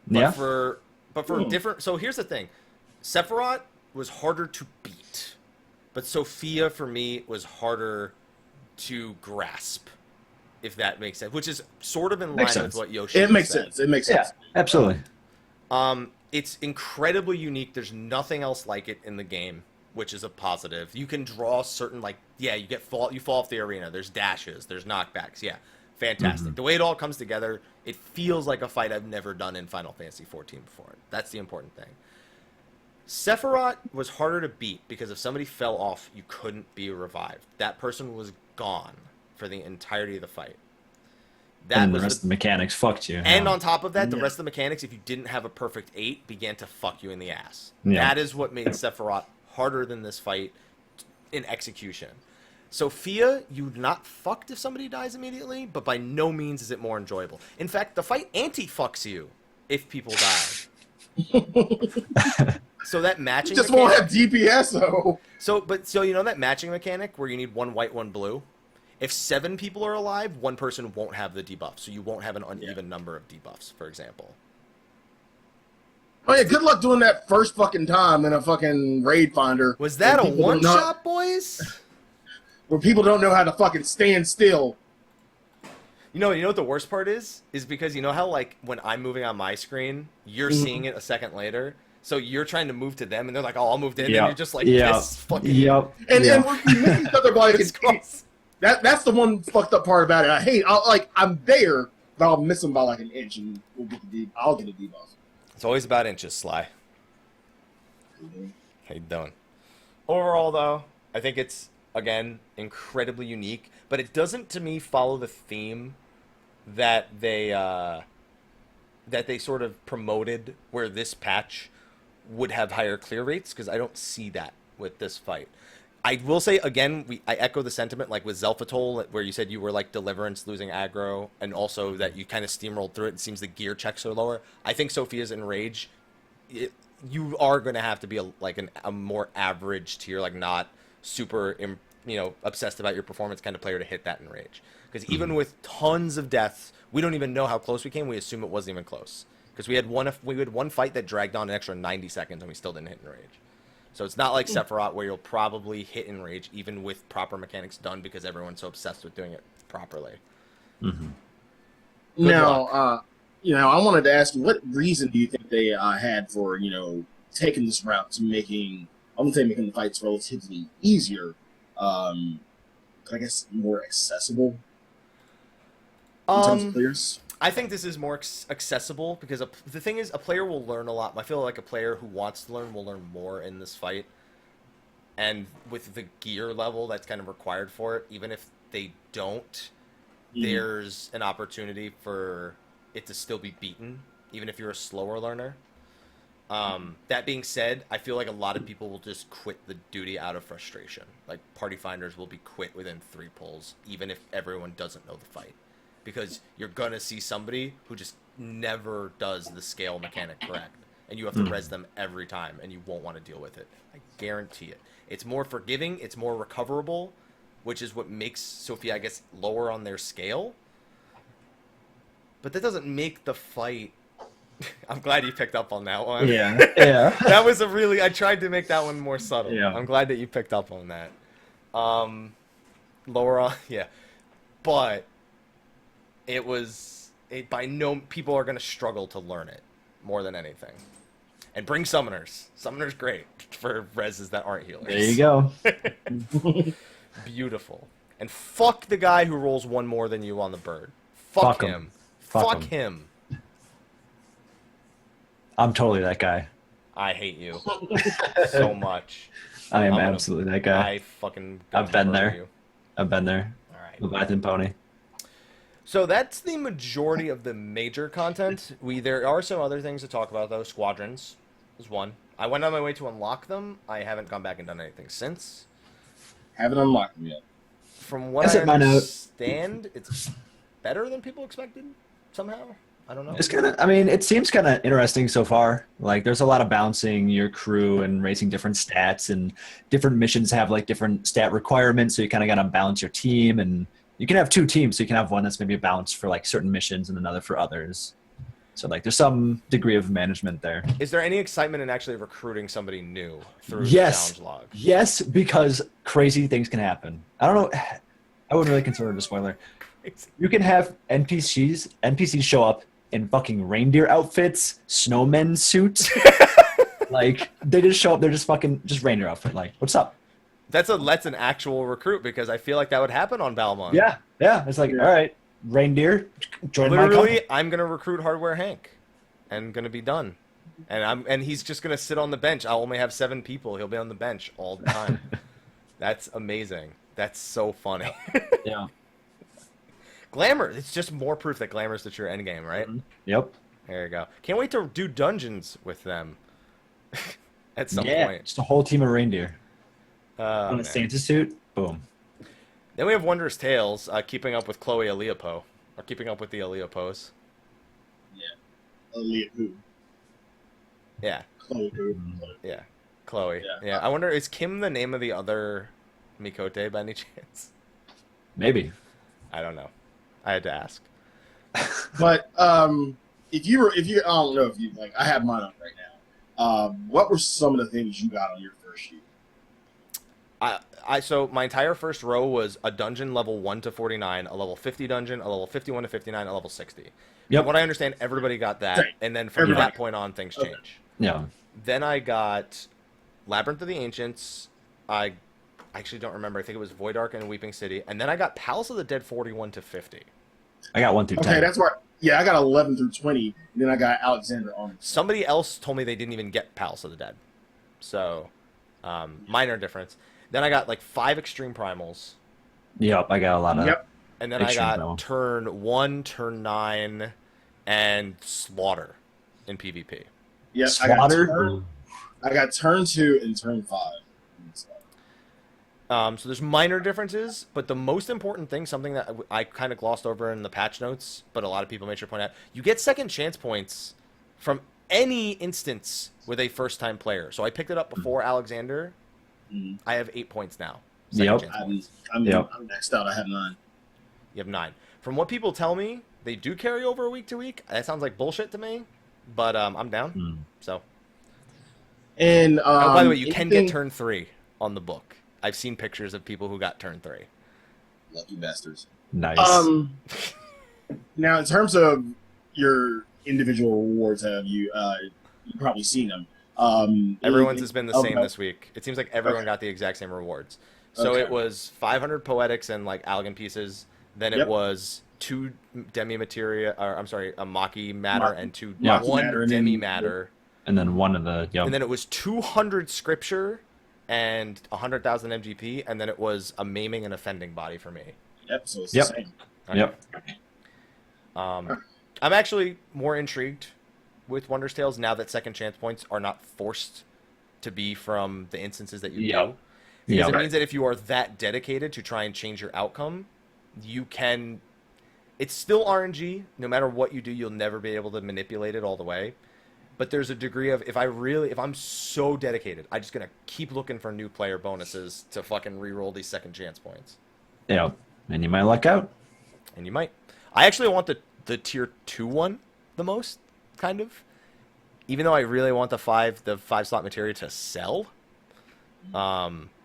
Speaker 1: But for different. So here's the thing: Sephiroth was harder to beat, but Sophia for me was harder to grasp. If that makes sense, which is sort of in line with what Yoshi.
Speaker 3: It makes sense. It makes sense.
Speaker 2: Yeah, absolutely.
Speaker 1: It's incredibly unique. There's nothing else like it in the game, which is a positive. You can draw certain you fall off the arena. There's dashes. There's knockbacks. Yeah. Fantastic.
Speaker 2: Mm-hmm.
Speaker 1: The way it all comes together, it feels like a fight I've never done in Final Fantasy XIV before. That's the important thing. Sephiroth was harder to beat because if somebody fell off, you couldn't be revived. That person was gone for the entirety of the fight.
Speaker 2: And the rest of the mechanics fucked you.
Speaker 1: And on top of that, the rest of the mechanics, if you didn't have a perfect 8, began to fuck you in the ass.
Speaker 2: Yeah.
Speaker 1: That is what made Sephiroth harder than this fight in execution. Sophia, you're not fucked if somebody dies immediately, but by no means is it more enjoyable. In fact, the fight anti-fucks you if people die. So that matching
Speaker 3: You just
Speaker 1: mechanic,
Speaker 3: won't have DPS though.
Speaker 1: So you know that matching mechanic where you need one white, one blue? If 7 people are alive, one person won't have the debuff, so you won't have an uneven number of debuffs, for example.
Speaker 3: Oh yeah, good luck doing that first fucking time in a fucking raid finder.
Speaker 1: Was that a one-shot, boys?
Speaker 3: Where people don't know how to fucking stand still.
Speaker 1: You know what the worst part is? Is because you know how, like, when I'm moving on my screen, you're seeing it a second later? So you're trying to move to them, and they're like, oh, I'll move in, and you're just like, this fucking...
Speaker 2: Yep.
Speaker 3: And we miss each other by like
Speaker 1: It's close.
Speaker 3: That's the one fucked up part about it. I'm there, but I'll miss them by like an inch, and I'll get a debuff.
Speaker 1: It's always about inches, Sly. How you doing? Overall, though, I think it's, again, incredibly unique, but it doesn't, to me, follow the theme that they sort of promoted, where this patch would have higher clear rates, because I don't see that with this fight. I will say, again, I echo the sentiment, like with Zelfatol, where you said you were like Deliverance losing aggro, and also that you kind of steamrolled through it. It seems the gear checks are lower. I think Sophia's Enrage, you are going to have to be a more average tier, like not super, obsessed about your performance kind of player to hit that Enrage. Because even with tons of deaths, we don't even know how close we came. We assume it wasn't even close. Because we had one fight that dragged on an extra 90 seconds, and we still didn't hit Enrage. So it's not like Sephiroth where you'll probably hit Enrage even with proper mechanics done because everyone's so obsessed with doing it properly.
Speaker 2: Mm-hmm.
Speaker 3: Now, I wanted to ask you, what reason do you think they had for, taking this route to making the fights relatively easier, I guess more accessible in terms of players?
Speaker 1: I think this is more accessible because the thing is, a player will learn a lot. I feel like a player who wants to learn will learn more in this fight. And with the gear level that's kind of required for it, even if they don't, there's an opportunity for it to still be beaten, even if you're a slower learner. That being said, I feel like a lot of people will just quit the duty out of frustration. Like, party finders will be quit within 3 pulls, even if everyone doesn't know the fight. Because you're going to see somebody who just never does the scale mechanic correct. And you have to res them every time, and you won't want to deal with it. I guarantee it. It's more forgiving, it's more recoverable, which is what makes Sophia, I guess, lower on their scale. But that doesn't make the fight... I'm glad you picked up on that one.
Speaker 2: Yeah.
Speaker 1: That was I tried to make that one more subtle.
Speaker 2: Yeah.
Speaker 1: I'm glad that you picked up on that. Lower on... Yeah. But... people are going to struggle to learn it. more than anything. And bring summoners. Summoners great for reses that aren't healers.
Speaker 2: There you go.
Speaker 1: Beautiful. And fuck the guy who rolls one more than you on the bird. Fuck him. Fuck him.
Speaker 2: I'm totally that guy.
Speaker 1: I hate you so much.
Speaker 2: I am absolutely that guy.
Speaker 1: I've
Speaker 2: been there. I've been there.
Speaker 1: All right.
Speaker 2: Leviathan Pony.
Speaker 1: So that's the majority of the major content. There are some other things to talk about, though. Squadrons is one. I went on my way to unlock them. I haven't gone back and done anything since.
Speaker 3: Haven't unlocked them yet.
Speaker 1: From what I understand, it's better than people expected somehow. I don't know.
Speaker 2: It's kind of, I mean, it seems kind of interesting so far. Like, there's a lot of balancing your crew and raising different stats, and different missions have like different stat requirements. So you kind of got to balance your team, and you can have two teams. So you can have one that's maybe balanced for like certain missions and another for others. So like, there's some degree of management there.
Speaker 1: Is there any excitement in actually recruiting somebody new through the challenge log?
Speaker 2: Yes, because crazy things can happen. I don't know. I wouldn't really consider it a spoiler. You can have NPCs show up in fucking reindeer outfits, snowmen suits. Like, they just show up, they're just reindeer outfit. Like, what's up?
Speaker 1: That's an actual recruit, because I feel like that would happen on Balmont.
Speaker 2: Yeah. It's like, all right, reindeer, join my company.
Speaker 1: Literally, I'm gonna recruit Hardware Hank, and gonna be done. And he's just gonna sit on the bench. I'll only have 7 people. He'll be on the bench all the time. That's amazing. That's so funny.
Speaker 2: Yeah.
Speaker 1: Glamour. It's just more proof that Glamour is the true endgame, right?
Speaker 2: Mm-hmm. Yep.
Speaker 1: There you go. Can't wait to do dungeons with them at some point.
Speaker 2: Just a whole team of reindeer.
Speaker 1: On
Speaker 2: a Santa suit, boom.
Speaker 1: Then we have Wondrous Tales, keeping up with Chloe Aleopo, or keeping up with the Aleopos.
Speaker 3: Yeah. Aleopo.
Speaker 1: Yeah.
Speaker 3: Chloe.
Speaker 1: Yeah. Chloe.
Speaker 3: Yeah.
Speaker 1: Yeah. I wonder, is Kim the name of the other Mikote by any chance?
Speaker 2: Maybe.
Speaker 1: I don't know. I had to ask.
Speaker 3: But if you I don't know if you like, I have mine up right now. What were some of the things you got on your first sheet?
Speaker 1: So my entire first row was a dungeon level 1 to 49, a level 50 dungeon, a level 51 to 59, a level 60.
Speaker 2: Yep.
Speaker 1: From what I understand, everybody got that, and then from that point on, things change.
Speaker 2: Yeah.
Speaker 1: Then I got Labyrinth of the Ancients. I actually don't remember. I think it was Void Ark and Weeping City. And then I got Palace of the Dead 41 to 50.
Speaker 2: I got 1 through 10.
Speaker 3: Okay, that's where. Yeah, I got 11 through 20. And then I got Alexander on.
Speaker 1: Somebody else told me they didn't even get Palace of the Dead. So, minor difference. Then I got like 5 Extreme Primals.
Speaker 2: Yep, I got a lot of.
Speaker 3: Yep.
Speaker 1: And then I got turn 1, turn 9, and Slaughter in PvP.
Speaker 3: Yep,
Speaker 2: Slaughter?
Speaker 3: I got turn 2 and turn 5.
Speaker 1: So there's minor differences, but the most important thing, something that I kind of glossed over in the patch notes, but a lot of people made sure to point out, you get second chance points from any instance with a first-time player. So I picked it up before Alexander. I have 8 points now.
Speaker 2: Yep.
Speaker 3: I'm next out. I have 9.
Speaker 1: You have 9. From what people tell me, they do carry over week to week. That sounds like bullshit to me, but I'm down. So.
Speaker 3: And
Speaker 1: by the way, you can get turn 3 on the book. I've seen pictures of people who got turn 3.
Speaker 3: Lucky bastards.
Speaker 2: Nice.
Speaker 3: Now, in terms of your individual rewards, have you probably seen them?
Speaker 1: Everyone's has been the same this week. It seems like everyone got the exact same rewards. So it was 500 poetics and like Allegan pieces. Then it was 2 demi materia, or I'm sorry, a Maki matter and 1 demi matter.
Speaker 2: And then one of the.
Speaker 1: And then it was 200 scripture and 100,000 MGP, and then it was a maiming and offending body for me.
Speaker 3: Yep. So it's the same.
Speaker 1: Okay.
Speaker 2: Yep.
Speaker 1: I'm actually more intrigued with Wondrous Tales now that second chance points are not forced to be from the instances that you do. Because it means that if you are that dedicated to try and change your outcome, you can. It's still RNG. No matter what you do, you'll never be able to manipulate it all the way. But there's a degree of if I'm so dedicated, I'm just gonna keep looking for new player bonuses to fucking re-roll these second chance points.
Speaker 2: Yeah, and you might luck out.
Speaker 1: And you might. I actually want the tier 2 one the most, kind of. Even though I really want the 5 slot materia to sell.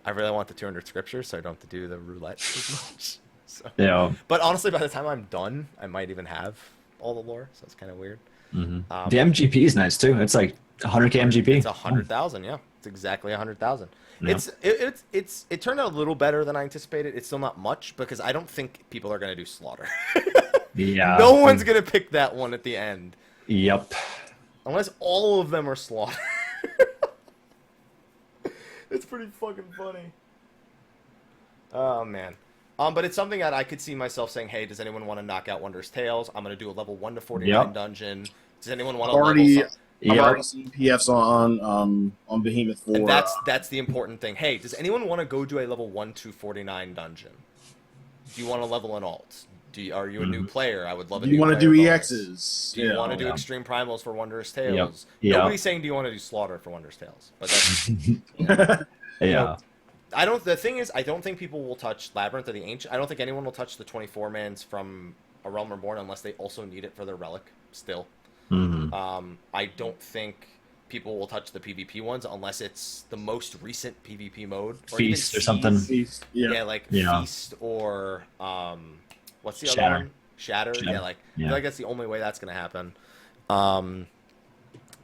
Speaker 1: I really want the 200 scripture, so I don't have to do the roulette as much. So.
Speaker 2: Yeah.
Speaker 1: But honestly, by the time I'm done, I might even have all the lore, so it's kind of weird.
Speaker 2: The MGP is nice too. It's like 100k MGP.
Speaker 1: It's 100,000. Yeah, it's exactly 100,000.
Speaker 2: Yeah.
Speaker 1: It turned out a little better than I anticipated. It's still not much because I don't think people are gonna do slaughter.
Speaker 2: Yeah.
Speaker 1: No one's gonna pick that one at the end.
Speaker 2: Yep.
Speaker 1: Unless all of them are slaughter. It's pretty fucking funny. Oh, man. But it's something that I could see myself saying, hey, does anyone want to knock out Wondrous Tales? I'm going to do a level 1 to 49 dungeon. Does anyone want to
Speaker 3: I've already seen PFs on Behemoth 4.
Speaker 1: And that's the important thing. Hey, does anyone want to go do a level 1 to 49 dungeon? Do you want to level an alt? Are you a new player? I would love it.
Speaker 3: Do you want to do EXs?
Speaker 1: Do you want to do Extreme Primals for Wondrous Tales?
Speaker 2: Yep.
Speaker 1: Nobody's saying do you want to do Slaughter for Wondrous Tales, but that's
Speaker 2: Yeah.
Speaker 1: The thing is, I don't think people will touch Labyrinth of the Ancient. I don't think anyone will touch the 24-mans from A Realm Reborn unless they also need it for their relic still. I don't think people will touch the PvP ones unless it's the most recent PvP mode. Or
Speaker 2: Feast or something.
Speaker 3: Feast,
Speaker 1: Feast or what's the other one? Shatter. Yeah, I feel like that's the only way that's gonna happen.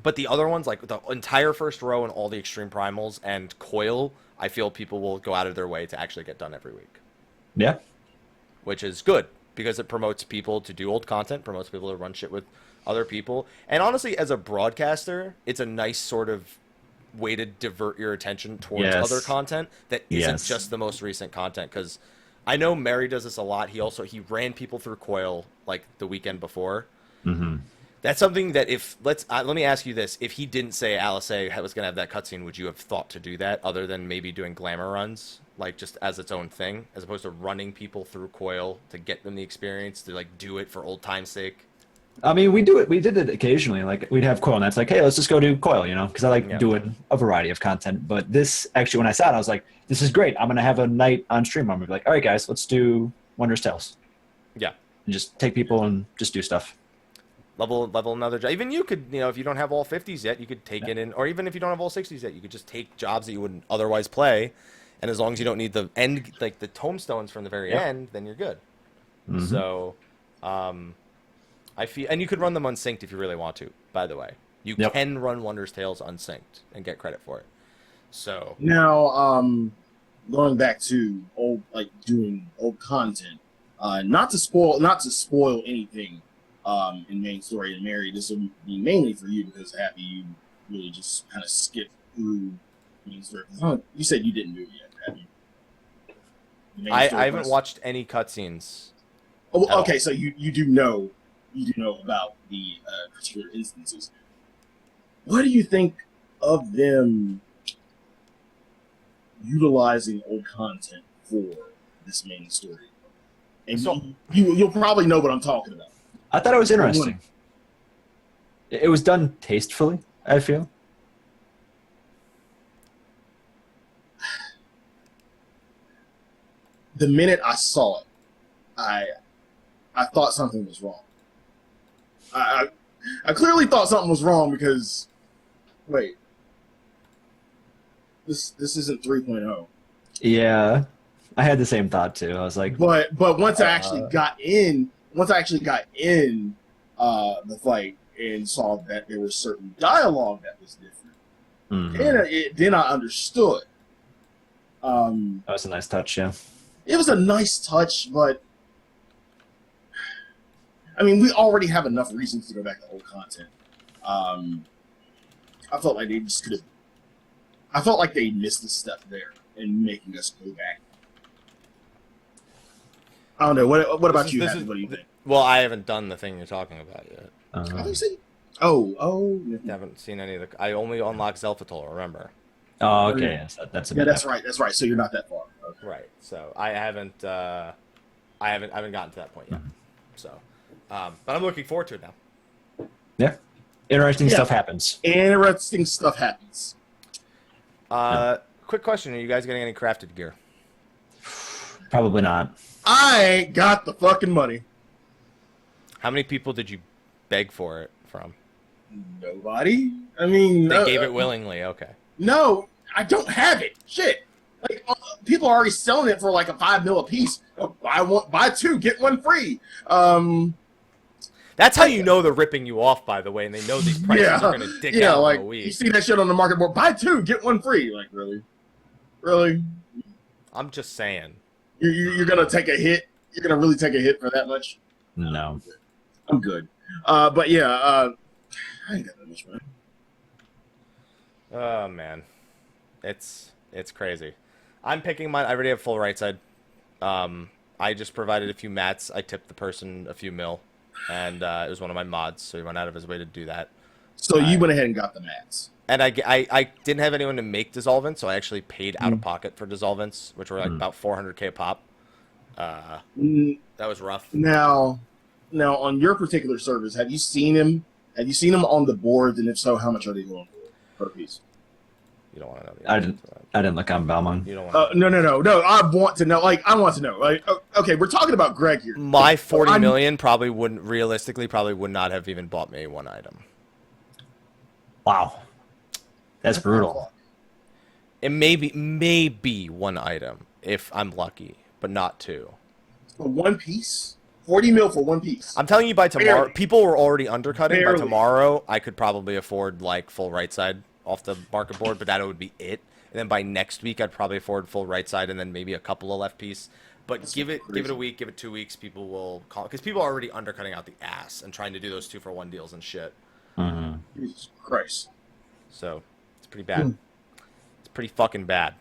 Speaker 1: But the other ones, like the entire first row and all the extreme primals and coil, I feel people will go out of their way to actually get done every week.
Speaker 2: Yeah.
Speaker 1: Which is good because it promotes people to do old content, promotes people to run shit with other people. And honestly, as a broadcaster, it's a nice sort of way to divert your attention towards other content that isn't just the most recent content. Because I know Merri does this a lot. He ran people through coil like the weekend before. That's something that let me ask you this: if he didn't say Alice was going to have that cutscene, would you have thought to do that other than maybe doing glamour runs, like just as its own thing, as opposed to running people through coil to get them the experience, to like do it for old time's sake?
Speaker 2: I mean, we did it occasionally. Like we'd have coil nights, like, hey, let's just go do coil, because I like doing a variety of content. But this actually, when I saw it, I was like, this is great. I'm gonna have a night on stream. I'm gonna be like, all right, guys, let's do Wondrous Tales.
Speaker 1: Yeah,
Speaker 2: and just take people and just do stuff.
Speaker 1: Level another job. Even you could, if you don't have all 50s yet, you could take it in, or even if you don't have all 60s yet, you could just take jobs that you wouldn't otherwise play, and as long as you don't need the end, like the tombstones from the very end, then you're good. So, I feel, and you could run them unsynced if you really want to. By the way, you can run Wondrous Tales unsynced and get credit for it. So
Speaker 3: now, going back to doing old content, not to spoil anything. In main story and Merri, this will be mainly for you because Happy, you really just kind of skipped through main story. You said you didn't do it yet, have you?
Speaker 1: I haven't watched any cutscenes.
Speaker 3: Oh, okay, so you do know about the particular instances. What do you think of them utilizing old content for this main story? And so you'll probably know what I'm talking about.
Speaker 2: I thought it was interesting. It was done tastefully, I feel.
Speaker 3: The minute I saw it, I thought something was wrong. I clearly thought something was wrong because, wait, this isn't 3.0.
Speaker 2: Yeah, I had the same thought too. I was like,
Speaker 3: but once I actually got in the fight and saw that there was certain dialogue that was different, then I understood.
Speaker 2: That was a nice touch, yeah.
Speaker 3: It was a nice touch, but I mean, we already have enough reasons to go back to old content. I felt like they just could have. I felt like they missed a step there in making us go back. I don't know. What about you? What do you think?
Speaker 1: Well, I haven't done the thing you're talking about yet.
Speaker 3: I
Speaker 1: haven't seen any of the. I only unlocked Zelfatol. Remember?
Speaker 2: Oh, okay. Yes, that's
Speaker 3: right. That's right. So you're not that far. Okay.
Speaker 1: Right. So I haven't gotten to that point yet. So, but I'm looking forward to it now.
Speaker 2: Yeah. Interesting stuff happens.
Speaker 3: Interesting stuff happens.
Speaker 1: Quick question: are you guys getting any crafted gear?
Speaker 2: Probably not.
Speaker 3: I ain't got the fucking money.
Speaker 1: How many people did you beg for it from?
Speaker 3: Nobody. I mean,
Speaker 1: they gave it willingly. Okay.
Speaker 3: No, I don't have it. Shit. Like people are already selling it for like a $5 a piece. Buy two, get one free.
Speaker 1: That's That's how you know they're ripping you off, by the way, and they know these prices are going to dick out
Speaker 3: like
Speaker 1: in a week.
Speaker 3: you see that shit on the market board. Buy 2, get 1 free. Like really.
Speaker 1: I'm just saying.
Speaker 3: You're gonna take a hit. You're gonna really take a hit for that much.
Speaker 2: No.
Speaker 3: I'm good. But yeah, I ain't got that much money.
Speaker 1: Oh man, it's crazy. I'm picking mine. I already have full right side. I just provided a few mats. I tipped the person a few mil, and it was one of my mods, so he went out of his way to do that.
Speaker 3: So you went ahead and got the mats.
Speaker 1: And I didn't have anyone to make dissolvents, so I actually paid out of pocket for dissolvents, which were like about 400k a pop. That was rough.
Speaker 3: Now on your particular service, have you seen him? Have you seen him on the board? And if so, how much are they going for per piece?
Speaker 1: You don't want to know.
Speaker 2: I didn't look on Belmont.
Speaker 1: You don't want.
Speaker 3: No. I want to know. I want to know. Like, okay, we're talking about Greg here.
Speaker 1: My 40 million probably would not have even bought me one item.
Speaker 2: Wow. That's brutal.
Speaker 1: It may be one item if I'm lucky, but not 2.
Speaker 3: For 1 piece? 40 mil for 1 piece.
Speaker 1: I'm telling you, by tomorrow, people were already undercutting.
Speaker 3: Barely.
Speaker 1: By tomorrow, I could probably afford like full right side off the market board, but that would be it. And then by next week, I'd probably afford full right side and then maybe a couple of left piece. But give it a week, give it 2 weeks, people will call, because people are already undercutting out the ass and trying to do those 2-for-1 deals and shit.
Speaker 3: Jesus Christ.
Speaker 1: So it's pretty bad. It's pretty fucking bad.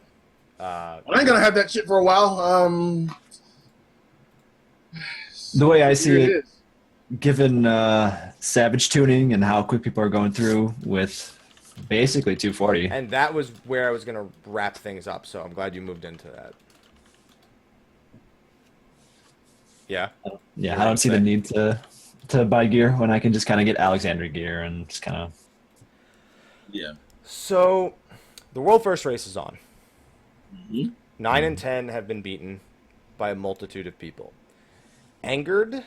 Speaker 3: I ain't gonna have that shit for a while.
Speaker 2: The way I see it, given Savage tuning and how quick people are going through with basically 240.
Speaker 1: And that was where I was going to wrap things up, so I'm glad you moved into that. Yeah?
Speaker 2: Yeah, I don't see the need to buy gear when I can just kind of get Alexander gear and just kind of...
Speaker 3: Yeah.
Speaker 1: So, the World First race is on. 9 and 10 have been beaten by a multitude of people. Angered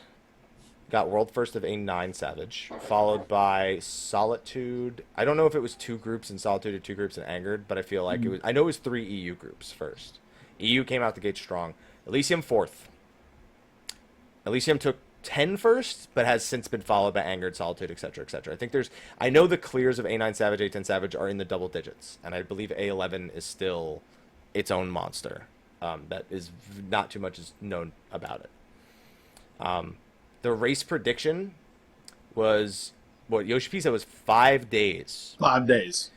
Speaker 1: got World First of A9 Savage, followed by Solitude. I don't know if it was 2 groups in Solitude or 2 groups in Angered, but I feel like it was. I know it was 3 EU groups first. EU came out the gate strong. Elysium 4th. Elysium took 10 first, but has since been followed by Angered, Solitude, etc., etc. I know the clears of A9 Savage, A10 Savage are in the double digits, and I believe A11 is still its own monster. That is not too much is known about it. The race prediction was what Yoshi said was 5 days.
Speaker 3: 5 days.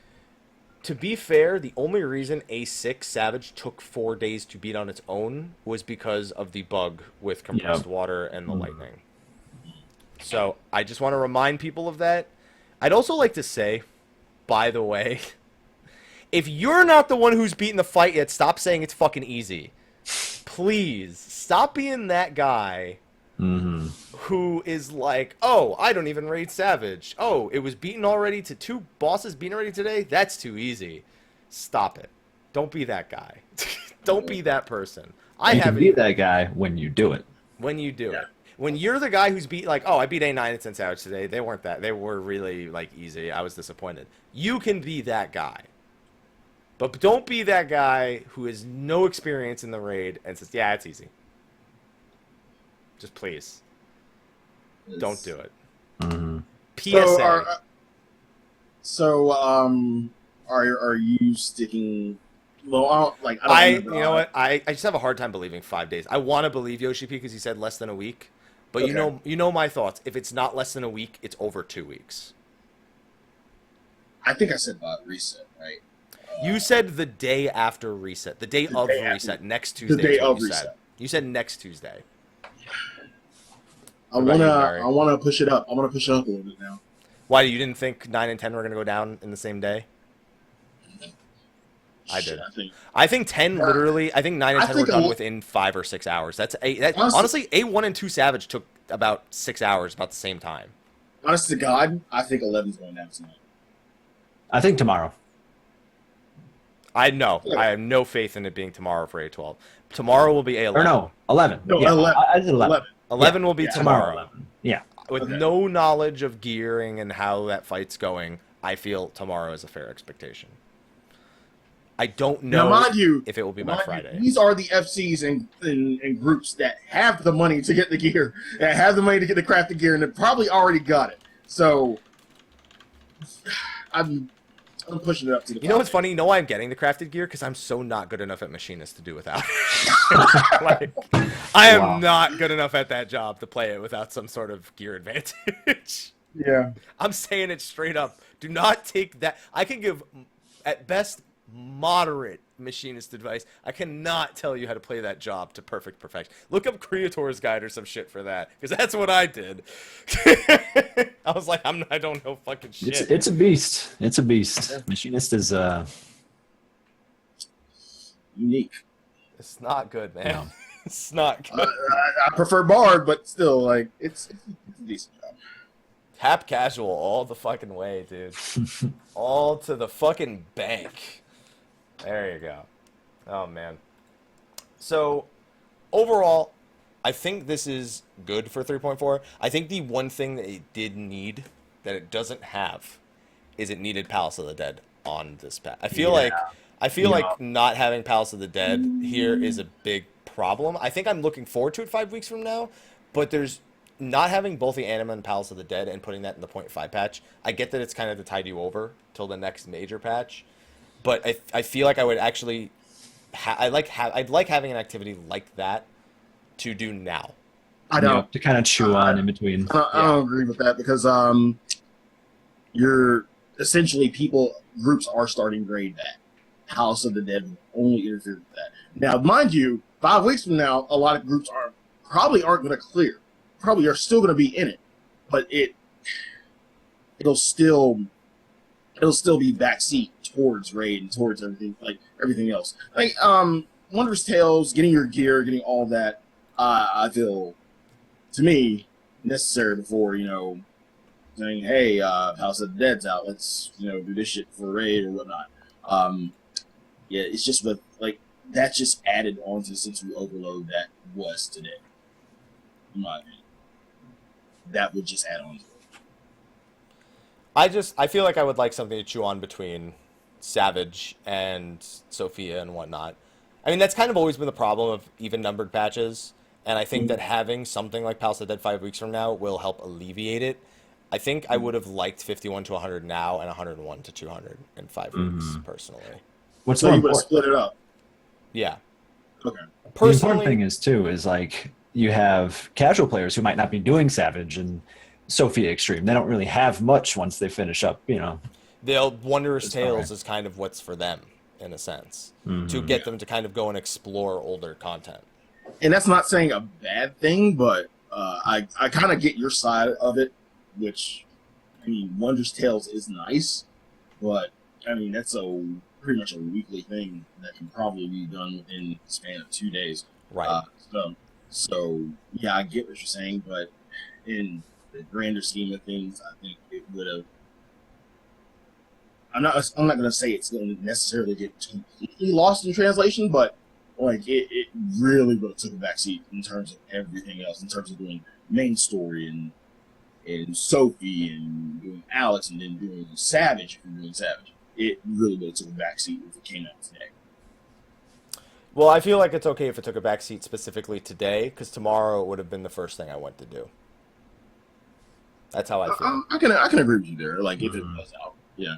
Speaker 1: To be fair, the only reason A6 Savage took 4 days to beat on its own was because of the bug with compressed water and the lightning. So I just want to remind people of that. I'd also like to say, by the way, if you're not the one who's beaten the fight yet, stop saying it's fucking easy. Please, stop being that guy who is like, oh, I don't even raid Savage. Oh, it was beaten already to 2 bosses beaten already today? That's too easy. Stop it. Don't be that guy. Don't be that person.
Speaker 2: You can be that guy when you do it.
Speaker 1: When you do it. When you're the guy who's beat, like, oh, I beat A9 and 10 Savage today. They weren't that. They were really, like, easy. I was disappointed. You can be that guy. But don't be that guy who has no experience in the raid and says, yeah, it's easy. Just please. Don't do it. PSA.
Speaker 3: Are you sticking? Well,
Speaker 1: you know what? I just have a hard time believing 5 days. I want to believe Yoshi P because he said less than a week, but
Speaker 3: Okay.
Speaker 1: you know my thoughts. If it's not less than a week, it's over 2 weeks.
Speaker 3: I think I said reset, right?
Speaker 1: You said the day after reset, the day of reset, next Tuesday.
Speaker 3: The day
Speaker 1: is what
Speaker 3: of
Speaker 1: you
Speaker 3: reset.
Speaker 1: said. You said next Tuesday.
Speaker 3: I wanna push it up. I wanna push it up a little bit now.
Speaker 1: Why, you didn't think 9 and 10 were going to go down in the same day? I did. I think 10 literally. I think 9 and 10 were done within 5 or 6 hours. Honestly, A1 and 2 Savage took about 6 hours, about the same time.
Speaker 3: Honest to God, I think 11's going down tonight.
Speaker 2: I think tomorrow.
Speaker 1: I know.
Speaker 3: Yeah.
Speaker 1: I have no faith in it being tomorrow for A12. Tomorrow will be A11.
Speaker 2: Or no, 11.
Speaker 3: No,
Speaker 2: yeah,
Speaker 3: 11.
Speaker 2: I did 11.
Speaker 1: 11 will be tomorrow.
Speaker 2: 11. Yeah.
Speaker 1: With no knowledge of gearing and how that fight's going, I feel tomorrow is a fair expectation. I don't
Speaker 3: Now,
Speaker 1: know
Speaker 3: mind you,
Speaker 1: if it will be by Friday.
Speaker 3: these are the FCs and groups that have the money to get the gear, that have the money to get the crafted gear, and have probably already got it. So, I'm pushing it up to the.
Speaker 1: You know what's funny? You know why I'm getting the crafted gear? Because I'm so not good enough at machinist to do without. Like, I am not good enough at that job to play it without some sort of gear advantage.
Speaker 3: Yeah.
Speaker 1: I'm saying it straight up. Do not take that. I can give, at best, moderate machinist advice. I cannot tell you how to play that job to perfect perfection. Look up Creator's Guide or some shit for that, because that's what I did. I was like, I don't know fucking shit.
Speaker 2: It's a beast. It's a beast. Yeah. Machinist is
Speaker 3: unique.
Speaker 1: It's not good, man.
Speaker 2: No.
Speaker 1: It's not good.
Speaker 3: I prefer Bard, but still, like, it's a decent job.
Speaker 1: Tap casual all the fucking way, dude. All to the fucking bank. There you go. Oh, man. So, overall, I think this is good for 3.4. I think the one thing that it did need, that it doesn't have, is it needed Palace of the Dead on this patch. I feel like not having Palace of the Dead here is a big problem. I think I'm looking forward to it 5 weeks from now, but there's not having both the Anima and Palace of the Dead and putting that in the 0.5 patch. I get that it's kind of to tide you over till the next major patch, but I feel like I would actually I'd like having an activity like that to do now.
Speaker 3: I don't
Speaker 2: to kind of chew on in between.
Speaker 3: I don't agree with that because you're essentially groups are starting grade that. House of the Dead will only interfere with that. Now, mind you, 5 weeks from now, a lot of groups probably aren't going to clear. Probably are still going to be in it, but it'll still be backseat towards raid and towards everything else. Like Wondrous Tales, getting your gear, getting all that, I feel to me necessary before saying, hey, House of the Dead's out, let's do this shit for raid or whatnot. Yeah, it's just that's just added on to the sensory overload that was today. In my opinion. That would just add on to it.
Speaker 1: I feel like I would like something to chew on between Savage and Sophia and whatnot. I mean, that's kind of always been the problem of even numbered patches, and I think that having something like Palace of the Dead 5 weeks from now will help alleviate it. I think I would have liked 51 to 100 now and 101 to 200 in 5 weeks, personally.
Speaker 2: What's
Speaker 3: so you would have split it up?
Speaker 1: Yeah.
Speaker 3: Okay.
Speaker 2: The important thing is like you have casual players who might not be doing Savage and Sophia Extreme. They don't really have much once they finish up,
Speaker 1: The Wondrous Tales is kind of what's for them, in a sense, to get them to kind of go and explore older content.
Speaker 3: And that's not saying a bad thing, but I kind of get your side of it, which, I mean, Wondrous Tales is nice, but, I mean, that's pretty much a weekly thing that can probably be done within the span of 2 days.
Speaker 1: Right.
Speaker 3: So, yeah, I get what you're saying, but in the grander scheme of things, I think it would have. I'm not going to say it's going to necessarily get completely lost in translation, but it really would have took a backseat in terms of everything else, in terms of doing main story and Sophie and doing Alex and then doing Savage if you're doing Savage. It really would have took a backseat if it came out today.
Speaker 1: Well, I feel like it's okay if it took a backseat specifically today, because tomorrow it would have been the first thing I went to do. That's how I feel.
Speaker 3: I can agree with you there. Like if it was out, yeah.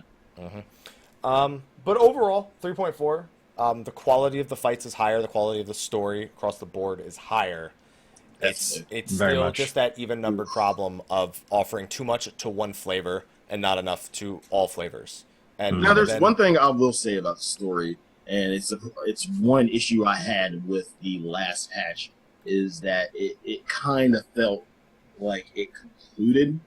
Speaker 1: But overall, 3.4. The quality of the fights is higher. The quality of the story across the board is higher. It's still just that even numbered problem of offering too much to one flavor and not enough to all flavors. And
Speaker 3: now there's one thing I will say about the story. And it's one issue I had with the last patch is that it kind of felt like it concluded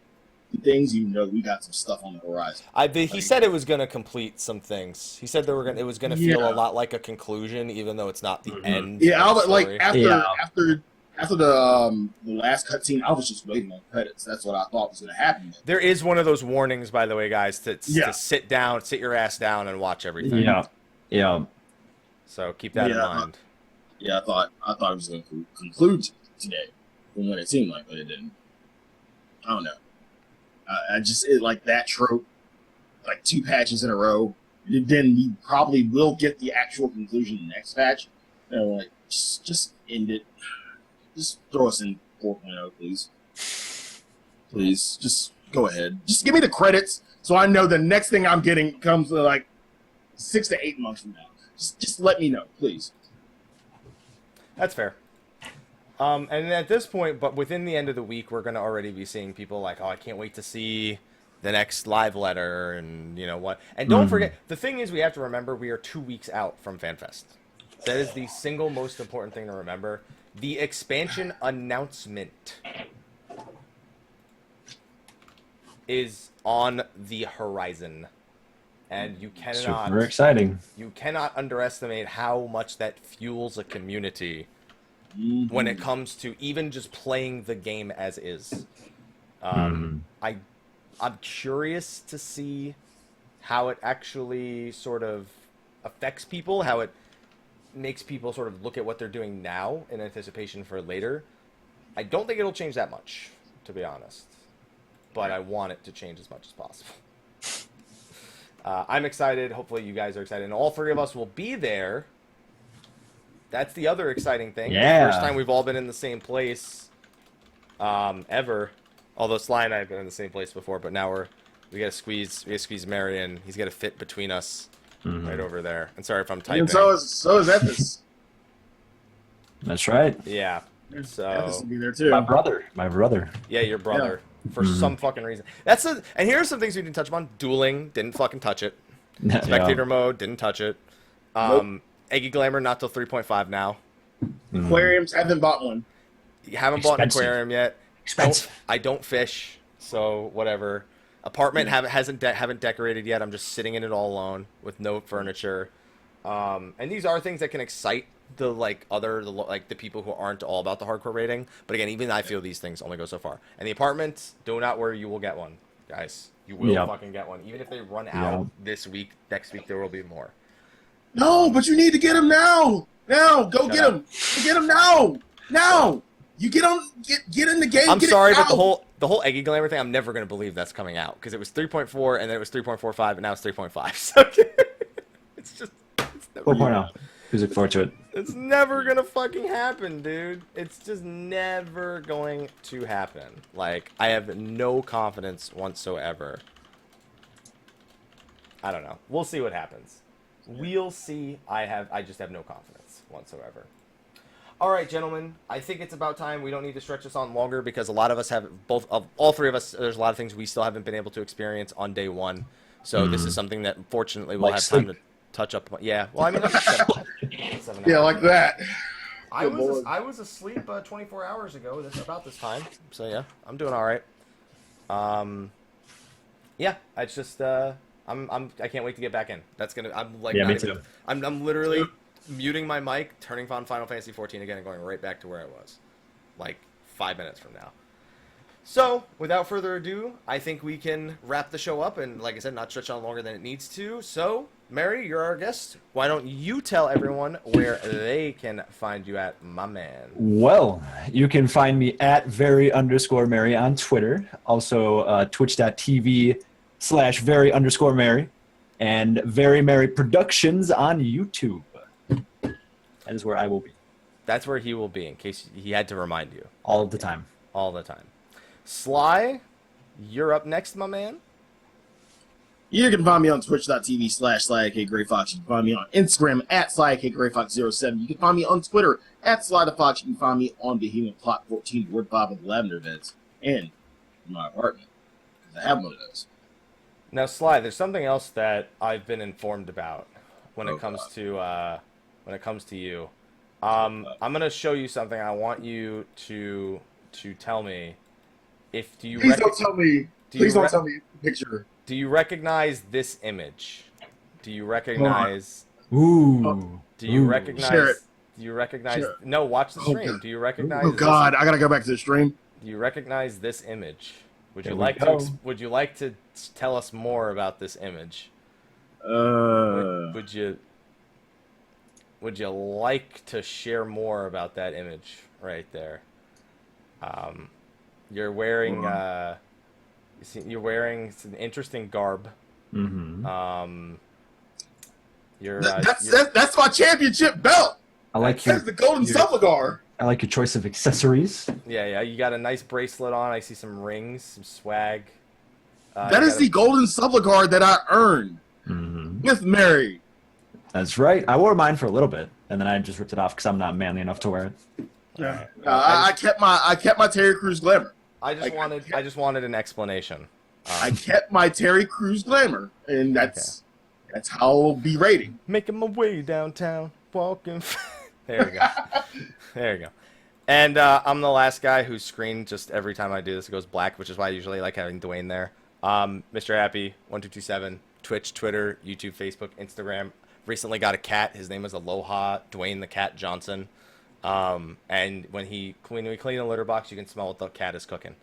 Speaker 3: things, even though we got some stuff on the horizon.
Speaker 1: He said it was going to complete some things. He said it was going to feel a lot like a conclusion, even though it's not the end.
Speaker 3: Yeah, I was like after the last cutscene, I was just waiting on credits. That's what I thought was going to happen.
Speaker 1: There is one of those warnings, by the way, guys, to sit your ass down and watch everything.
Speaker 2: Yeah.
Speaker 1: So keep that in mind.
Speaker 3: I thought it was going to conclude today, from what it seemed like, but it didn't. I don't know. I just like that trope, like 2 patches in a row. then we probably will get the actual conclusion in the next patch. Like, just end it. Just throw us in 4.0, please. Please, just go ahead. Just give me the credits so I know the next thing I'm getting comes like 6 to 8 months from now. Just let me know, please.
Speaker 1: That's fair. And at this point, but within the end of the week, we're going to already be seeing people like, oh, I can't wait to see the next live letter and you know what. And don't forget, the thing is we have to remember we are 2 weeks out from FanFest. That is the single most important thing to remember. The expansion announcement is on the horizon. And you cannot...
Speaker 2: Super exciting.
Speaker 1: You cannot underestimate how much that fuels a community when it comes to even just playing the game as is. I'm curious to see how it actually sort of affects people, how it makes people sort of look at what they're doing now in anticipation for later. I don't think it'll change that much, to be honest. But I want it to change as much as possible. I'm excited. Hopefully you guys are excited. And all three of us will be there. That's the other exciting thing.
Speaker 2: Yeah.
Speaker 1: The first time we've all been in the same place ever. Although Sly and I have been in the same place before, but now we gotta squeeze Merri in. He's got to fit between us right over there. And sorry if I'm typing.
Speaker 3: And so is Ethis.
Speaker 2: That's right.
Speaker 1: Yeah. So
Speaker 3: Ethis will be there too.
Speaker 2: My brother.
Speaker 1: yeah, your brother. For some fucking reason. And here are some things we didn't touch upon. Dueling, didn't fucking touch it. Spectator mode, didn't touch it.
Speaker 3: Nope.
Speaker 1: Eggy Glamour, not till 3.5 now.
Speaker 3: Aquariums, haven't bought one.
Speaker 1: You haven't bought an
Speaker 2: Expensive.
Speaker 1: aquarium yet.
Speaker 2: Expensive.
Speaker 1: I don't fish, so whatever. Apartment haven't decorated yet. I'm just sitting in it all alone with no furniture. And these are things that can excite the people who aren't all about the hardcore rating. But again, even I feel these things only go so far. And the apartment, do not worry, you will get one, guys. You will fucking get one. Even if they run out this week, next week there will be more.
Speaker 3: No, but you need to get him now. Now, go get him. Get him now. Now. You get on. Get in the game.
Speaker 1: I'm
Speaker 3: get
Speaker 1: sorry,
Speaker 3: it
Speaker 1: but
Speaker 3: now.
Speaker 1: the whole Eggy Glamour thing, I'm never gonna believe that's coming out because it was 3.4 and then it was 3.45 and now it's 3.5. So it's just
Speaker 2: 4.0. Who's looking forward to it?
Speaker 1: It's never gonna fucking happen, dude. It's just never going to happen. Like, I have no confidence whatsoever. I don't know. We'll see what happens. We'll see. I just have no confidence whatsoever. All right, gentlemen. I think it's about time. We don't need to stretch this on longer because a lot of us have all three of us. There's a lot of things we still haven't been able to experience on day one. So this is something that fortunately we'll have time to touch up. Yeah. Well, I mean, like 7
Speaker 3: Yeah,
Speaker 1: hours.
Speaker 3: like that.
Speaker 1: I was asleep 24 hours ago. About this time. So yeah, I'm doing all right. Yeah, it's just I can't wait to get back in. That's gonna. I'm like.
Speaker 2: Yeah, me too.
Speaker 1: I'm literally muting my mic, turning on Final Fantasy 14 again, and going right back to where I was, like 5 minutes from now. So, without further ado, I think we can wrap the show up, and like I said, not stretch on longer than it needs to. So, Merri, you're our guest. Why don't you tell everyone where they can find you at, my man?
Speaker 2: Well, you can find me at very_Merri on Twitter. Also, twitch.tv/very_Merri. And Very Merri Productions on YouTube. That is where I will be.
Speaker 1: That's where he will be, in case he had to remind you.
Speaker 2: All the time.
Speaker 1: All the time. Sly, you're up next, my man.
Speaker 3: You can find me on twitch.tv/Slyakagreyfox. You can find me on Instagram at Slyakagreyfox07. You can find me on Twitter at Slythefox. You can find me on Behemoth Plot 14, Word Bob and Lavender Beds, and in my apartment. I have one of those.
Speaker 1: Now, Sly, there's something else that I've been informed about when it comes to you. I'm gonna show you something. I want you to tell me if
Speaker 3: Please don't tell me. Please don't tell me the picture.
Speaker 1: Do you recognize this image? Do you recognize?
Speaker 2: Ooh.
Speaker 1: Do you
Speaker 2: Ooh.
Speaker 1: recognize?
Speaker 3: Share it.
Speaker 1: Do you recognize?
Speaker 3: Share it.
Speaker 1: No, watch the stream.
Speaker 3: God.
Speaker 1: Do you recognize?
Speaker 3: Oh God, I gotta go back to the stream.
Speaker 1: Do you recognize this image? Would you
Speaker 2: There we
Speaker 1: like
Speaker 2: go.
Speaker 1: to? Would you like to tell us more about this image? Would you like to share more about that image right there? You're wearing you're wearing some interesting garb.
Speaker 2: Mm-hmm.
Speaker 1: You're
Speaker 3: That's my championship belt.
Speaker 2: I like
Speaker 3: That's the golden Slyakagar.
Speaker 2: I like your choice of accessories.
Speaker 1: yeah. You got a nice bracelet on. I see some rings, some swag.
Speaker 3: That is the golden Slyakagar that I earned with Merri.
Speaker 2: That's right. I wore mine for a little bit, and then I just ripped it off because I'm not manly enough to wear it.
Speaker 3: Yeah. I kept my Terry Crews glamour.
Speaker 1: I just wanted an explanation.
Speaker 3: I kept my Terry Crews glamour, and that's how I'll be rating.
Speaker 1: Making my way downtown, walking. There we go. There you go. And I'm the last guy whose screen just every time I do this it goes black, which is why I usually like having Dwayne there. Mr. Happy 1227, Twitch, Twitter, YouTube, Facebook, Instagram. Recently got a cat. His name is Aloha Dwayne the Cat Johnson. And when we clean a litter box, you can smell what the cat is cooking.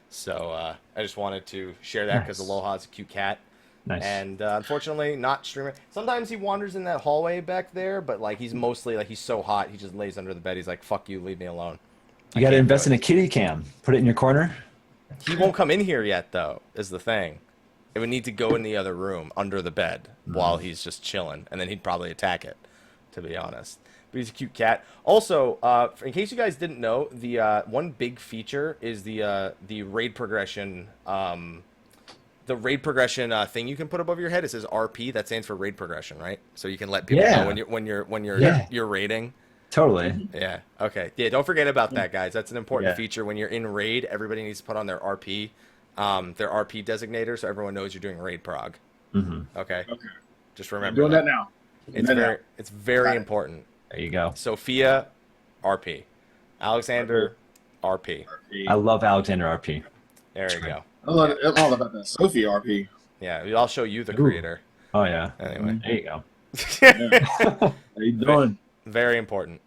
Speaker 1: So I just wanted to share that because Aloha is a cute cat.
Speaker 2: Nice.
Speaker 1: And unfortunately, not streaming. Sometimes he wanders in that hallway back there, but like he's mostly like he's so hot, he just lays under the bed. He's like, "Fuck you, leave me alone."
Speaker 2: You got to invest in a kitty cam. Put it in your corner.
Speaker 1: He won't come in here yet, though. Is the thing. It would need to go in the other room under the bed while he's just chilling, and then he'd probably attack it. To be honest, but he's a cute cat. Also, in case you guys didn't know, the one big feature is the raid progression. The raid progression thing you can put above your head. It says RP. That stands for raid progression, right? So you can let people know when you're raiding.
Speaker 2: Totally.
Speaker 1: Yeah. Okay. Yeah. Don't forget about that, guys. That's an important feature. When you're in raid, everybody needs to put on their RP, their RP designator, so everyone knows you're doing raid prog. Okay. Just remember.
Speaker 3: I'm doing that now.
Speaker 1: It's very important.
Speaker 2: There you go.
Speaker 1: Sophia, RP. Alexander, RP.
Speaker 2: I love Alexander RP.
Speaker 1: There you go.
Speaker 3: I'm all about that Sophia RP.
Speaker 1: Yeah, I'll show you the creator.
Speaker 2: Oh yeah.
Speaker 1: Anyway,
Speaker 2: there you go.
Speaker 3: How you doing?
Speaker 1: Very important.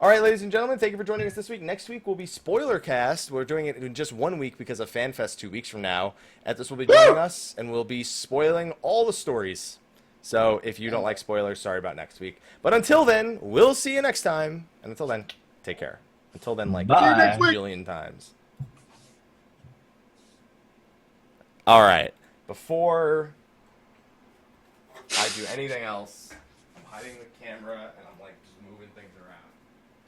Speaker 1: All right, ladies and gentlemen, thank you for joining us this week. Next week will be Spoiler Cast. We're doing it in just 1 week because of FanFest 2 weeks from now. This will be joining us, and we'll be spoiling all the stories. So if you don't like spoilers, sorry about next week. But until then, we'll see you next time. And until then, take care. Until then, like
Speaker 2: Bye.
Speaker 1: a billion times. All right. Before I do anything else, I'm hiding the camera and I'm like just moving things around.